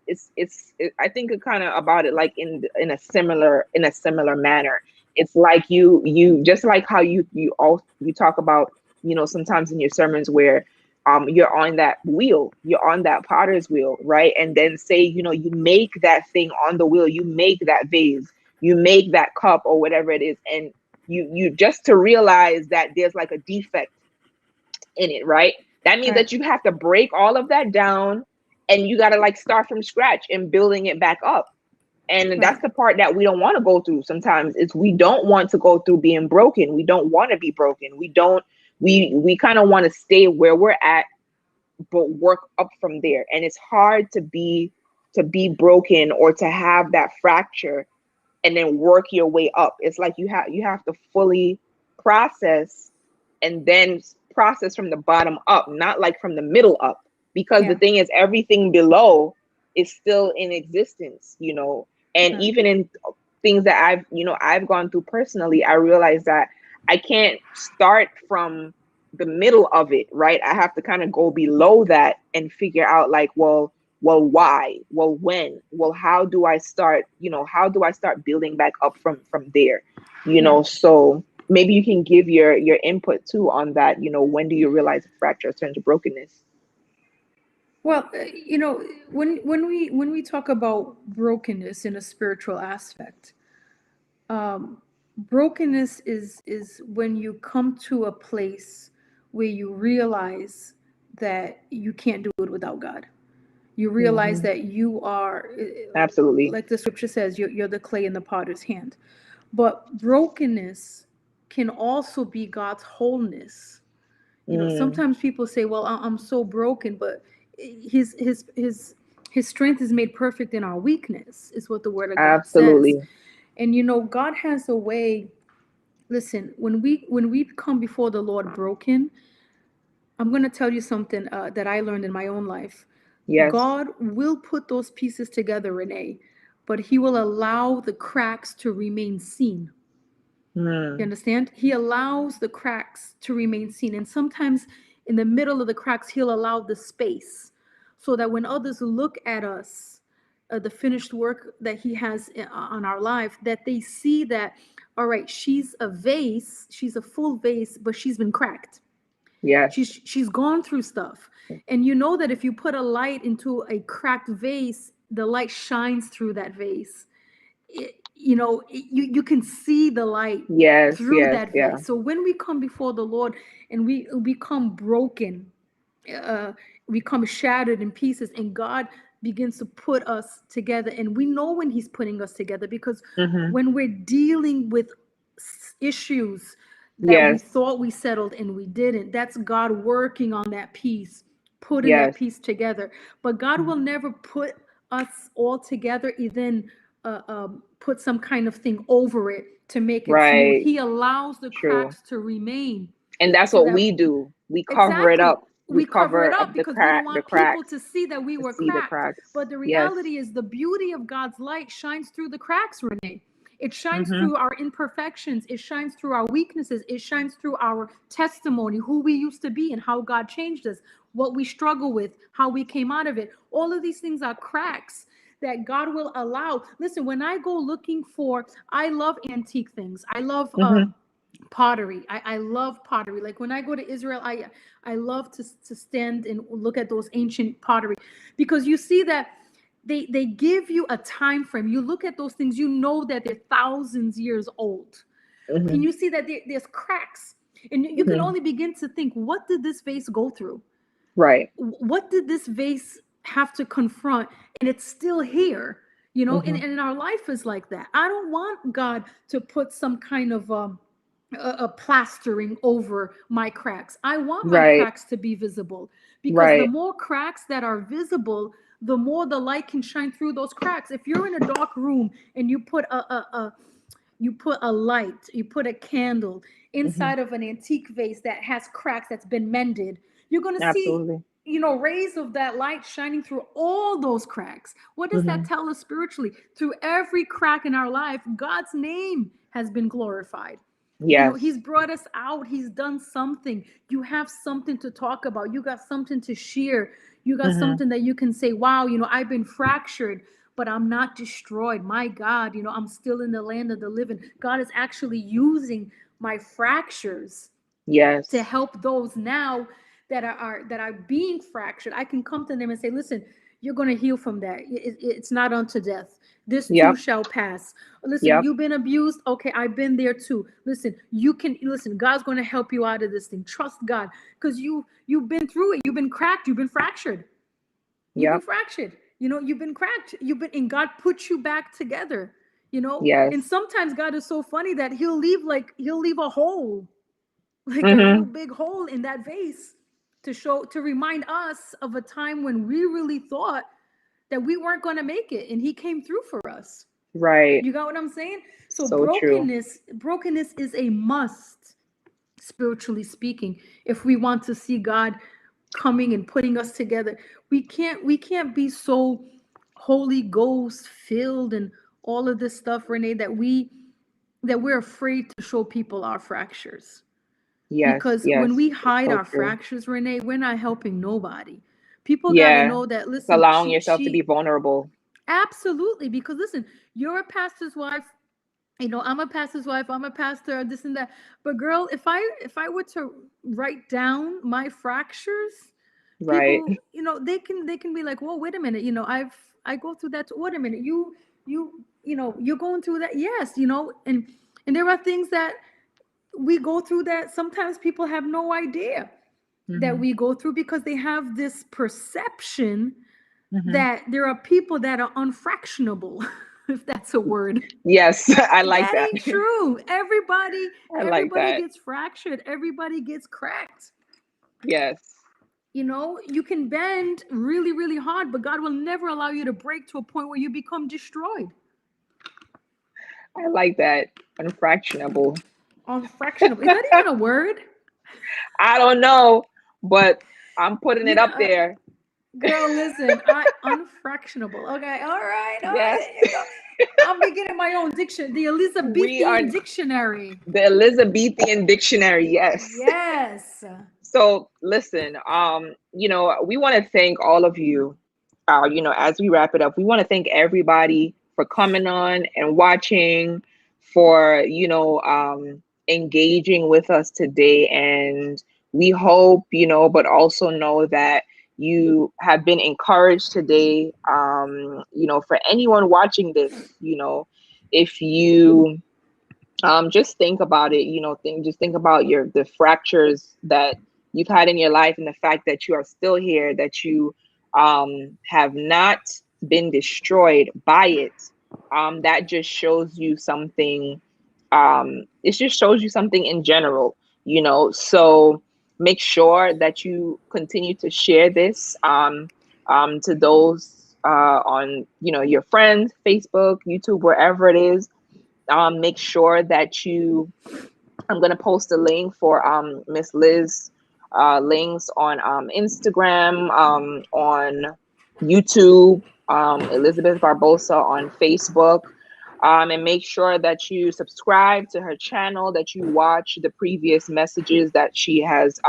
I think it kind of about it like in a similar manner. It's like you just like how you talk about, sometimes in your sermons where you're on that wheel, you're on that potter's wheel, right? And then say, you make that thing on the wheel, you make that vase, you make that cup or whatever it is, and you just to realize that there's like a defect in it, right? That means Right. that you have to break all of that down, and you got to like start from scratch and building it back up. And Right. that's the part that we don't want to go through sometimes. Is we don't want to go through being broken. We don't want to be broken. We kind of want to stay where we're at, but work up from there. And it's hard to be broken or to have that fracture and then work your way up. It's like you have to fully process and then process from the bottom up, not like from the middle up. Because the Yeah. thing is, everything below is still in existence, and Right. even in things that I've gone through personally, I realized that I can't start from the middle of it, right? I have to kind of go below that and figure out like, why? Well, when? Well, how do I start? How do I start building back up from there? Yeah. So maybe you can give your input too on that. When do you realize a fracture turns to brokenness? Well, when we talk about brokenness in a spiritual aspect, um, brokenness is when you come to a place where you realize that you can't do it without God. You realize Hmm. that you are, Absolutely. like the scripture says, you're the clay in the potter's hand. But brokenness can also be God's wholeness. Mm, Sometimes people say, "Well, I'm so broken," but his strength is made perfect in our weakness, is what the Word of God says. absolutely. And God has a way. Listen, when we come before the Lord broken, I'm going to tell you something that I learned in my own life. Yes. God will put those pieces together, Renee, but He will allow the cracks to remain seen. You Mm, understand? He allows the cracks to remain seen. And sometimes in the middle of the cracks, he'll allow the space so that when others look at us, the finished work that he has on our life, that they see that, all right, she's a vase, she's a full vase, but she's been cracked. yes. She's gone through stuff. And you know that if you put a light into a cracked vase, the light shines through that vase. You can see the light Yes. through Yes. that Yeah. vase. So when we come before the Lord and we become broken, uh, we become shattered in pieces, and God begins to put us together, and we know when He's putting us together, because Hmm. when we're dealing with issues that we Yes. thought we settled and we didn't, that's God working on that piece, putting that Yes. piece together. But God will never put us all together and then put some kind of thing over it to make it smooth. Right. He allows the True. cracks to remain And that's so what that we do. We cover it exactly up. We we cover it cover up up because we don't the want people cracks to see that we to were see the cracked. cracks. But the Yes. reality is the beauty of God's light shines through the cracks, Renee. It shines Hmm. through our imperfections. It shines through our weaknesses. It shines through our testimony, who we used to be and how God changed us, what we struggle with, how we came out of it. All of these things are cracks that God will allow. Listen, when I go looking for, I love antique things. I love Hmm. pottery. I love pottery. Like when I go to Israel, I love to stand and look at those ancient pottery, because you see that they give you a time frame. You look at those things, you know that they're thousands years old, and Hmm. you see that there's cracks, and you can Hmm. only begin to think, what did this vase go through? Right. What did this vase have to confront? And it's still here. And Hmm. in our life is like that. I don't want God to put some kind of a plastering over my cracks. I want my Right. cracks to be visible, because the Right. more cracks that are visible, the more the light can shine through those cracks. If you're in a dark room and you put a light, you put a candle Hmm. inside of an antique vase that has cracks, that's been mended, you're going to see Absolutely. rays of that light shining through all those cracks. What does that Hmm. tell us spiritually? Through every crack in our life, God's name has been glorified. He's Yes. brought us out. He's done something. You have something to talk about. You got something to share. You got Hmm. something that you can say, wow, I've been fractured, but I'm not destroyed. My God, I'm still in the land of the living. God is actually using my fractures to Yes. help those now that are being fractured. I can come to them and say, listen, you're going to heal from that. It's not unto death. This too Yep. shall pass. Listen, Yep. you've been abused. Okay, I've been there too. Listen, you can listen. God's going to help you out of this thing. Trust God, because you've been through it. You've been cracked. You've been fractured. You've been Yep. fractured. You've been cracked. And God put you back together. And Yes. sometimes God is so funny that he'll leave a hole, like a real Hmm. big hole in that vase, to remind us of a time when we really thought that we weren't going to make it, and He came through for us. Right. You got what I'm saying? So So true. brokenness is a must. spiritually speaking. If we want to see God coming and putting us together, we can't be so Holy Ghost filled and all of this stuff, Renee, that we're afraid to show people our fractures. Yes, Because when yes, we it's hide so our true. fractures, Renee, we're not helping nobody. People got to Yeah, know that, it's listen, allowing yourself to be she vulnerable. absolutely, because listen, you're a pastor's wife, I'm a pastor's wife, I'm a pastor, this and that. But girl, if I were to write down my fractures, Right. people, they can be like, whoa, wait a minute, I go through that. Wait a minute, you're going through that. Yes, and there are things that we go through that sometimes people have no idea that Hmm. we go through, because they have this perception Hmm. that there are people that are unfractionable, if that's a word. Yes, I like That that. ain't true. Everybody, I like everybody that. gets fractured. Everybody gets cracked. Yes, You can bend really, really hard, but God will never allow you to break to a point where you become destroyed. I like that. Unfractionable. Unfractionable. Is that even a word? I don't know, but I'm putting You it know, up there. girl, listen, I unfractionable. Okay, all right, Yes, there you go. I'm beginning my own diction, the we are Elizabethan dictionary. the Elizabethan dictionary. Yes. Yes. So listen, we want to thank all of you. As we wrap it up, we want to thank everybody for coming on and watching, for engaging with us today, and we hope, but also know that you have been encouraged today. For anyone watching this, if you just think about it, just think about the fractures that you've had in your life, and the fact that you are still here, that you have not been destroyed by it. That just shows you something. It just shows you something in general, so make sure that you continue to share this to those on your friends, Facebook, YouTube, wherever it is. Make sure that I'm going to post a link for Miss Liz links on Instagram, on YouTube, Elizabeth Barbosa on Facebook. And make sure that you subscribe to her channel, that you watch the previous messages that she has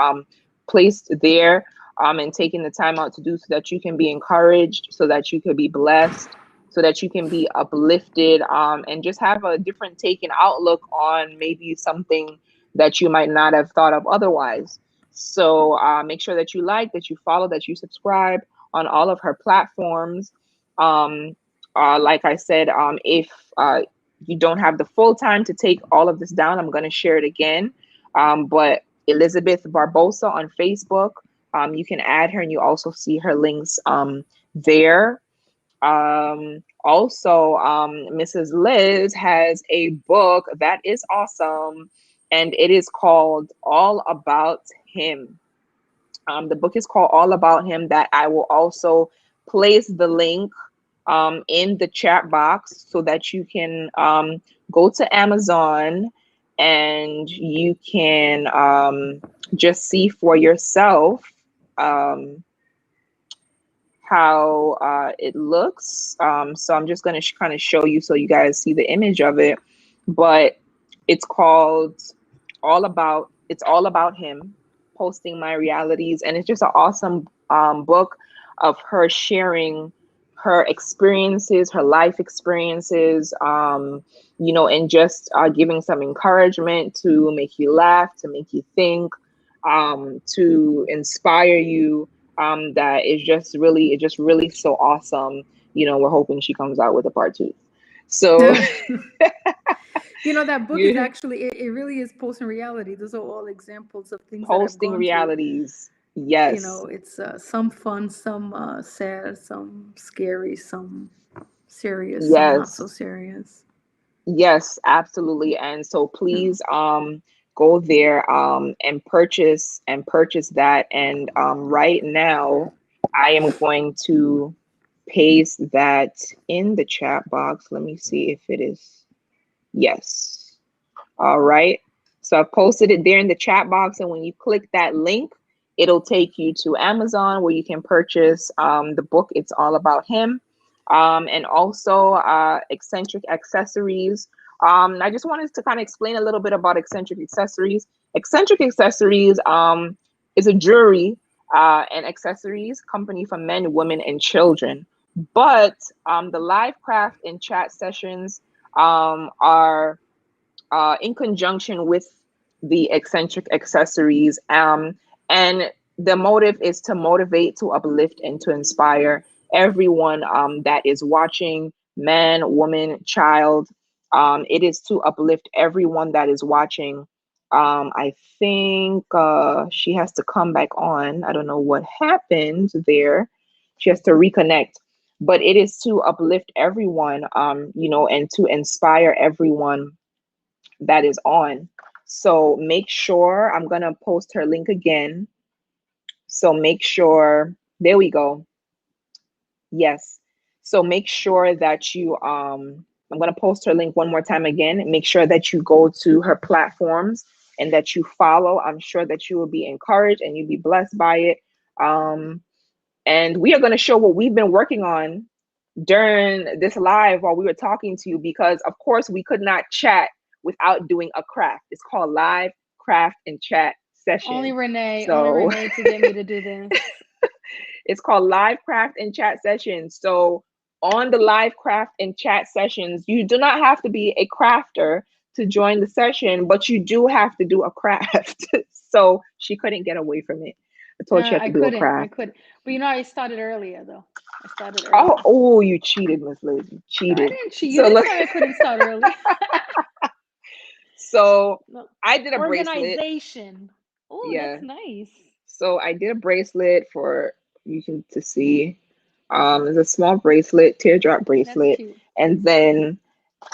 placed there, and taking the time out to do, so that you can be encouraged, so that you can be blessed, so that you can be uplifted, and just have a different take and outlook on maybe something that you might not have thought of otherwise. So make sure that you like, that you follow, that you subscribe on all of her platforms. Um, like I said, if you don't have the full time to take all of this down, I'm going to share it again. But Elizabeth Barbosa on Facebook, you can add her, and you also see her links there. Also, Mrs. Liz has a book that is awesome, and it is called All About Him. The book is called All About Him, that I will also place the link in the chat box, so that you can go to Amazon, and you can just see for yourself um, how it looks. So I'm just going to kind of show you, so you guys see the image of it. But it's called It's All About Him, Posting My Realities. And it's just an awesome book of her sharing her experiences, her life experiences, and just giving some encouragement to make you laugh, to make you think, to inspire you. That is just really so awesome. We're hoping she comes out with a part two. So That book is you're actually, it really is posting reality. Those are all examples of things that I've posting gone through. realities. Yes, It's some fun, some sad, some scary, some serious, some not so yes, serious. yes, absolutely. And so Yeah. please go there and purchase that. And right now I am going to paste that in the chat box. Let me see if it is. Yes. All right. So So I've posted it there in the chat box, and when you click that link, it'll take you to Amazon where you can purchase the book. It's all about him, and also eccentric accessories. I just wanted to kind of explain a little bit about eccentric accessories. Eccentric accessories is a jewelry and accessories company for men, women, and children. But the live craft and chat sessions are in conjunction with the eccentric accessories. And the motive is to motivate, to uplift, and to inspire everyone that is watching, man, woman, child. It is to uplift everyone that is watching. I think she has to come back on. I don't know what happened there. She has to reconnect. But it is to uplift everyone, and to inspire everyone that is on. So make sure, I'm going to post her link again. So make sure, there we go. Yes. So make sure that you, I'm going to post her link one more time again. Make sure that you go to her platforms and that you follow. I'm sure that you will be encouraged and you'll be blessed by it. And we are going to show what we've been working on during this live while we were talking to you, because of course we could not chat without doing a craft. It's called live craft and chat session. Only Renee So to get me to do this. it's called live craft and chat sessions. So on the live craft and chat sessions, you do not have to be a crafter to join the session, but you do have to do a craft. So she couldn't get away from it. I told you I to do a couldn't. I craft. couldn't. But you know, I started earlier though. I started Oh, earlier. oh, you cheated, Miss Liz. You No, I cheated. didn't cheat. You So didn't look, tell me I couldn't start early. so No. I did a bracelet. Organization. Oh, Yeah. that's nice. So I did a bracelet for you can to see. It's a small bracelet, teardrop That's bracelet, cute. and then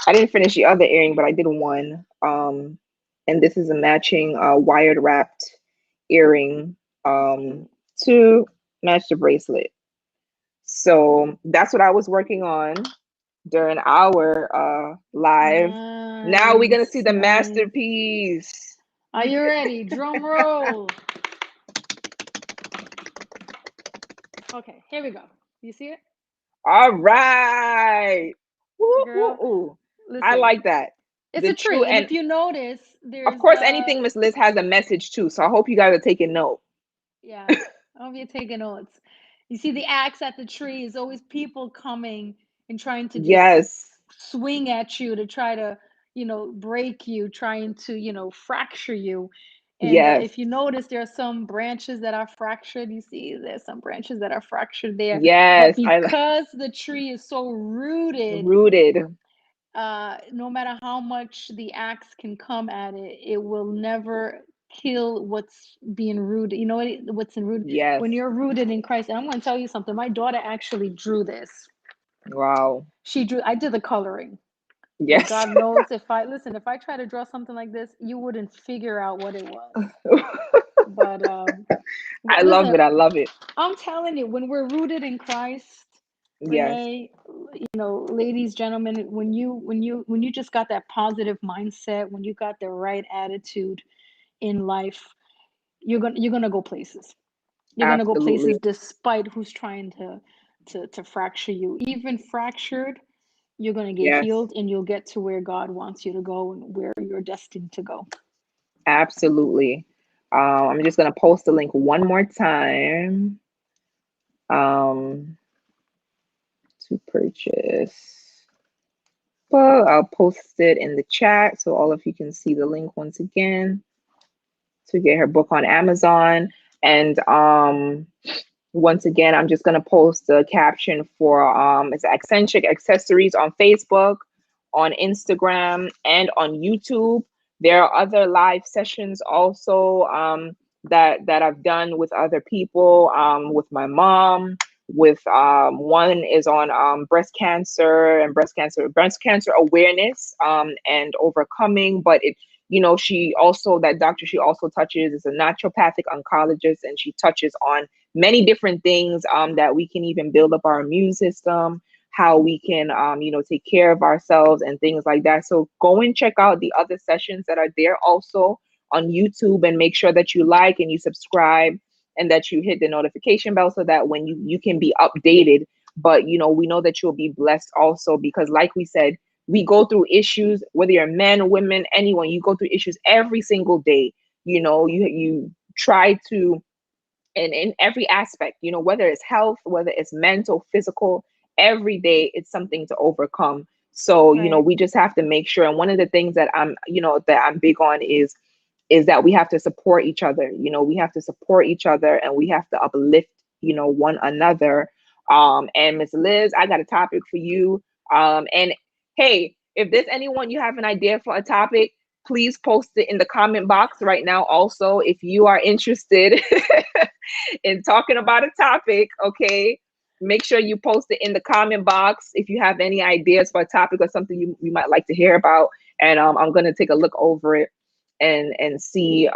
I didn't finish the other earring, but I did one. And this is a matching wired wrapped earring to match the bracelet. So that's what I was working on during our live. Now we're gonna see Nice, the nice. masterpiece. Are you ready? Drum roll. Okay, here we go. You see it? All right. Woo, woo, Girl, ooh. I listen. like that. It's The a true, tree, and and if you notice, of there's course, anything Miss Liz has a message too. So I hope you guys are taking note. yeah. I hope you're taking notes. You see the axe at the tree is always people coming and trying to just Yes. swing at you to try to, break you, trying to, fracture you. And Yes. if you notice, there are some branches that are fractured. You see, there's some branches that are fractured there. But Yes. I because the tree is so rooted, rooted. no matter how much the axe can come at it, it will never kill what's being rooted. You know what's in root Yes. when you're rooted in Christ. And I'm going to tell you something. My daughter actually drew this. Wow. She drew. I did the coloring. But Yes. God knows if I try to draw something like this, you wouldn't figure out what it was. But I love listen, it. I love it. I'm telling you, when we're rooted in Christ, Yes. Renee, ladies, gentlemen, when you just got that positive mindset, when you got the right attitude in life, you're gonna go places. You're gonna go Absolutely. places despite who's trying to fracture you. Even fractured, you're gonna get Yes. healed and you'll get to where God wants you to go and where you're destined to go. Absolutely. I'm just gonna post the link one more time. To purchase. Well, I'll post it in the chat so all of you can see the link once again to get her book on Amazon. And once again, I'm just gonna post the caption for it's Eccentric Accessories on Facebook, on Instagram, and on YouTube. There are other live sessions also that I've done with other people, with my mom. With one is on breast cancer and breast cancer awareness and overcoming. But it, she also that doctor she also touches is a naturopathic oncologist, and she touches on many different things that we can even build up our immune system, how we can, take care of ourselves and things like that. So go and check out the other sessions that are there also. on YouTube, and make sure that you like and you subscribe and that you hit the notification bell so that when you can be updated. But we know that you'll be blessed also, because like we said, we go through issues, whether you're men, women, anyone, you go through issues every single day. You try to, and in every aspect, whether it's health, whether it's mental, physical, every day it's something to overcome. So Right. we just have to make sure. And one of the things that I'm big on is that we have to support each other. We have to support each other, and we have to uplift one another. And Miss Liz, I got a topic for you. And hey, if there's anyone you have an idea for a topic, please post it in the comment box right now. Also, if you are interested in talking about a topic, okay, make sure you post it in the comment box if you have any ideas for a topic or something you might like to hear about. And I'm gonna take a look over it and see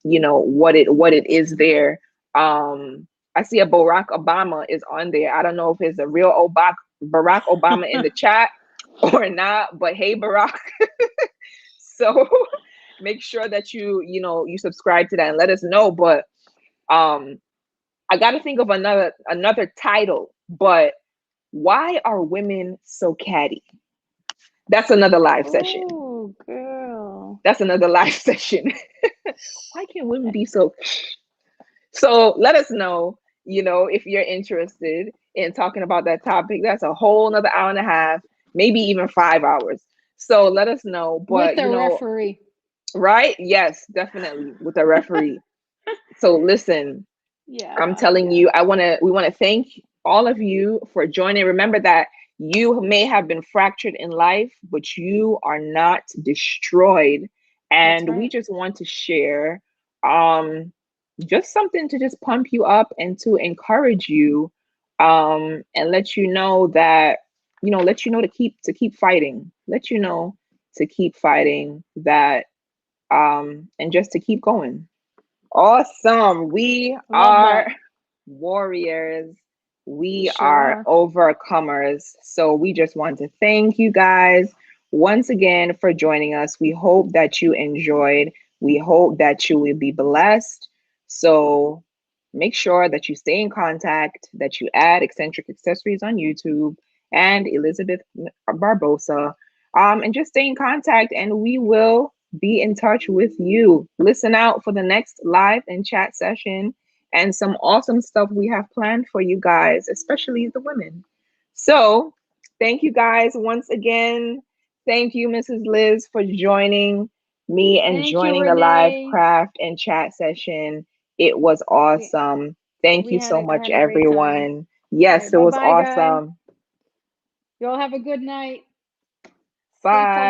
what it is there. I see a Barack Obama is on there. I don't know if it's a real Barack Obama in the chat or not, but hey, Barack. So make sure that you subscribe to that and let us know. But um I got to think of another title. But why are women so catty? That's another live session. Oh, girl. That's another live session. Why can women be so? So let us know, if you're interested in talking about that topic. That's a whole another hour and a half, maybe even 5 hours. So let us know. With But the referee. right? Yes, definitely with a referee. So listen, I'm Yeah. telling you, we want to thank all of you for joining. Remember that you may have been fractured in life, but you are not destroyed. That's And we right. just want to share um just something to just pump you up and to encourage you, and let you know that, let you know to keep fighting. Let you know to keep fighting, that and just to keep going. Awesome. We Love are that. warriors. We We sure are are. overcomers. So we just want to thank you guys once again for joining us. We hope that you enjoyed. We hope that you will be blessed. So make sure that you stay in contact, that you add Eccentric Accessories on YouTube and Elizabeth Barbosa. And just stay in contact, and we will be in touch with you. Listen out for the next live and chat session and some awesome stuff we have planned for you guys, especially the women. So, thank you guys once again. Thank you, Mrs. Liz, for joining me and Thank you, joining the live Renee. craft and chat session. It was We awesome. Thank you so I much, had a great time. everyone. All Yes, right. it Bye was bye, guys. awesome. You all have a good night. Stay Bye. positive.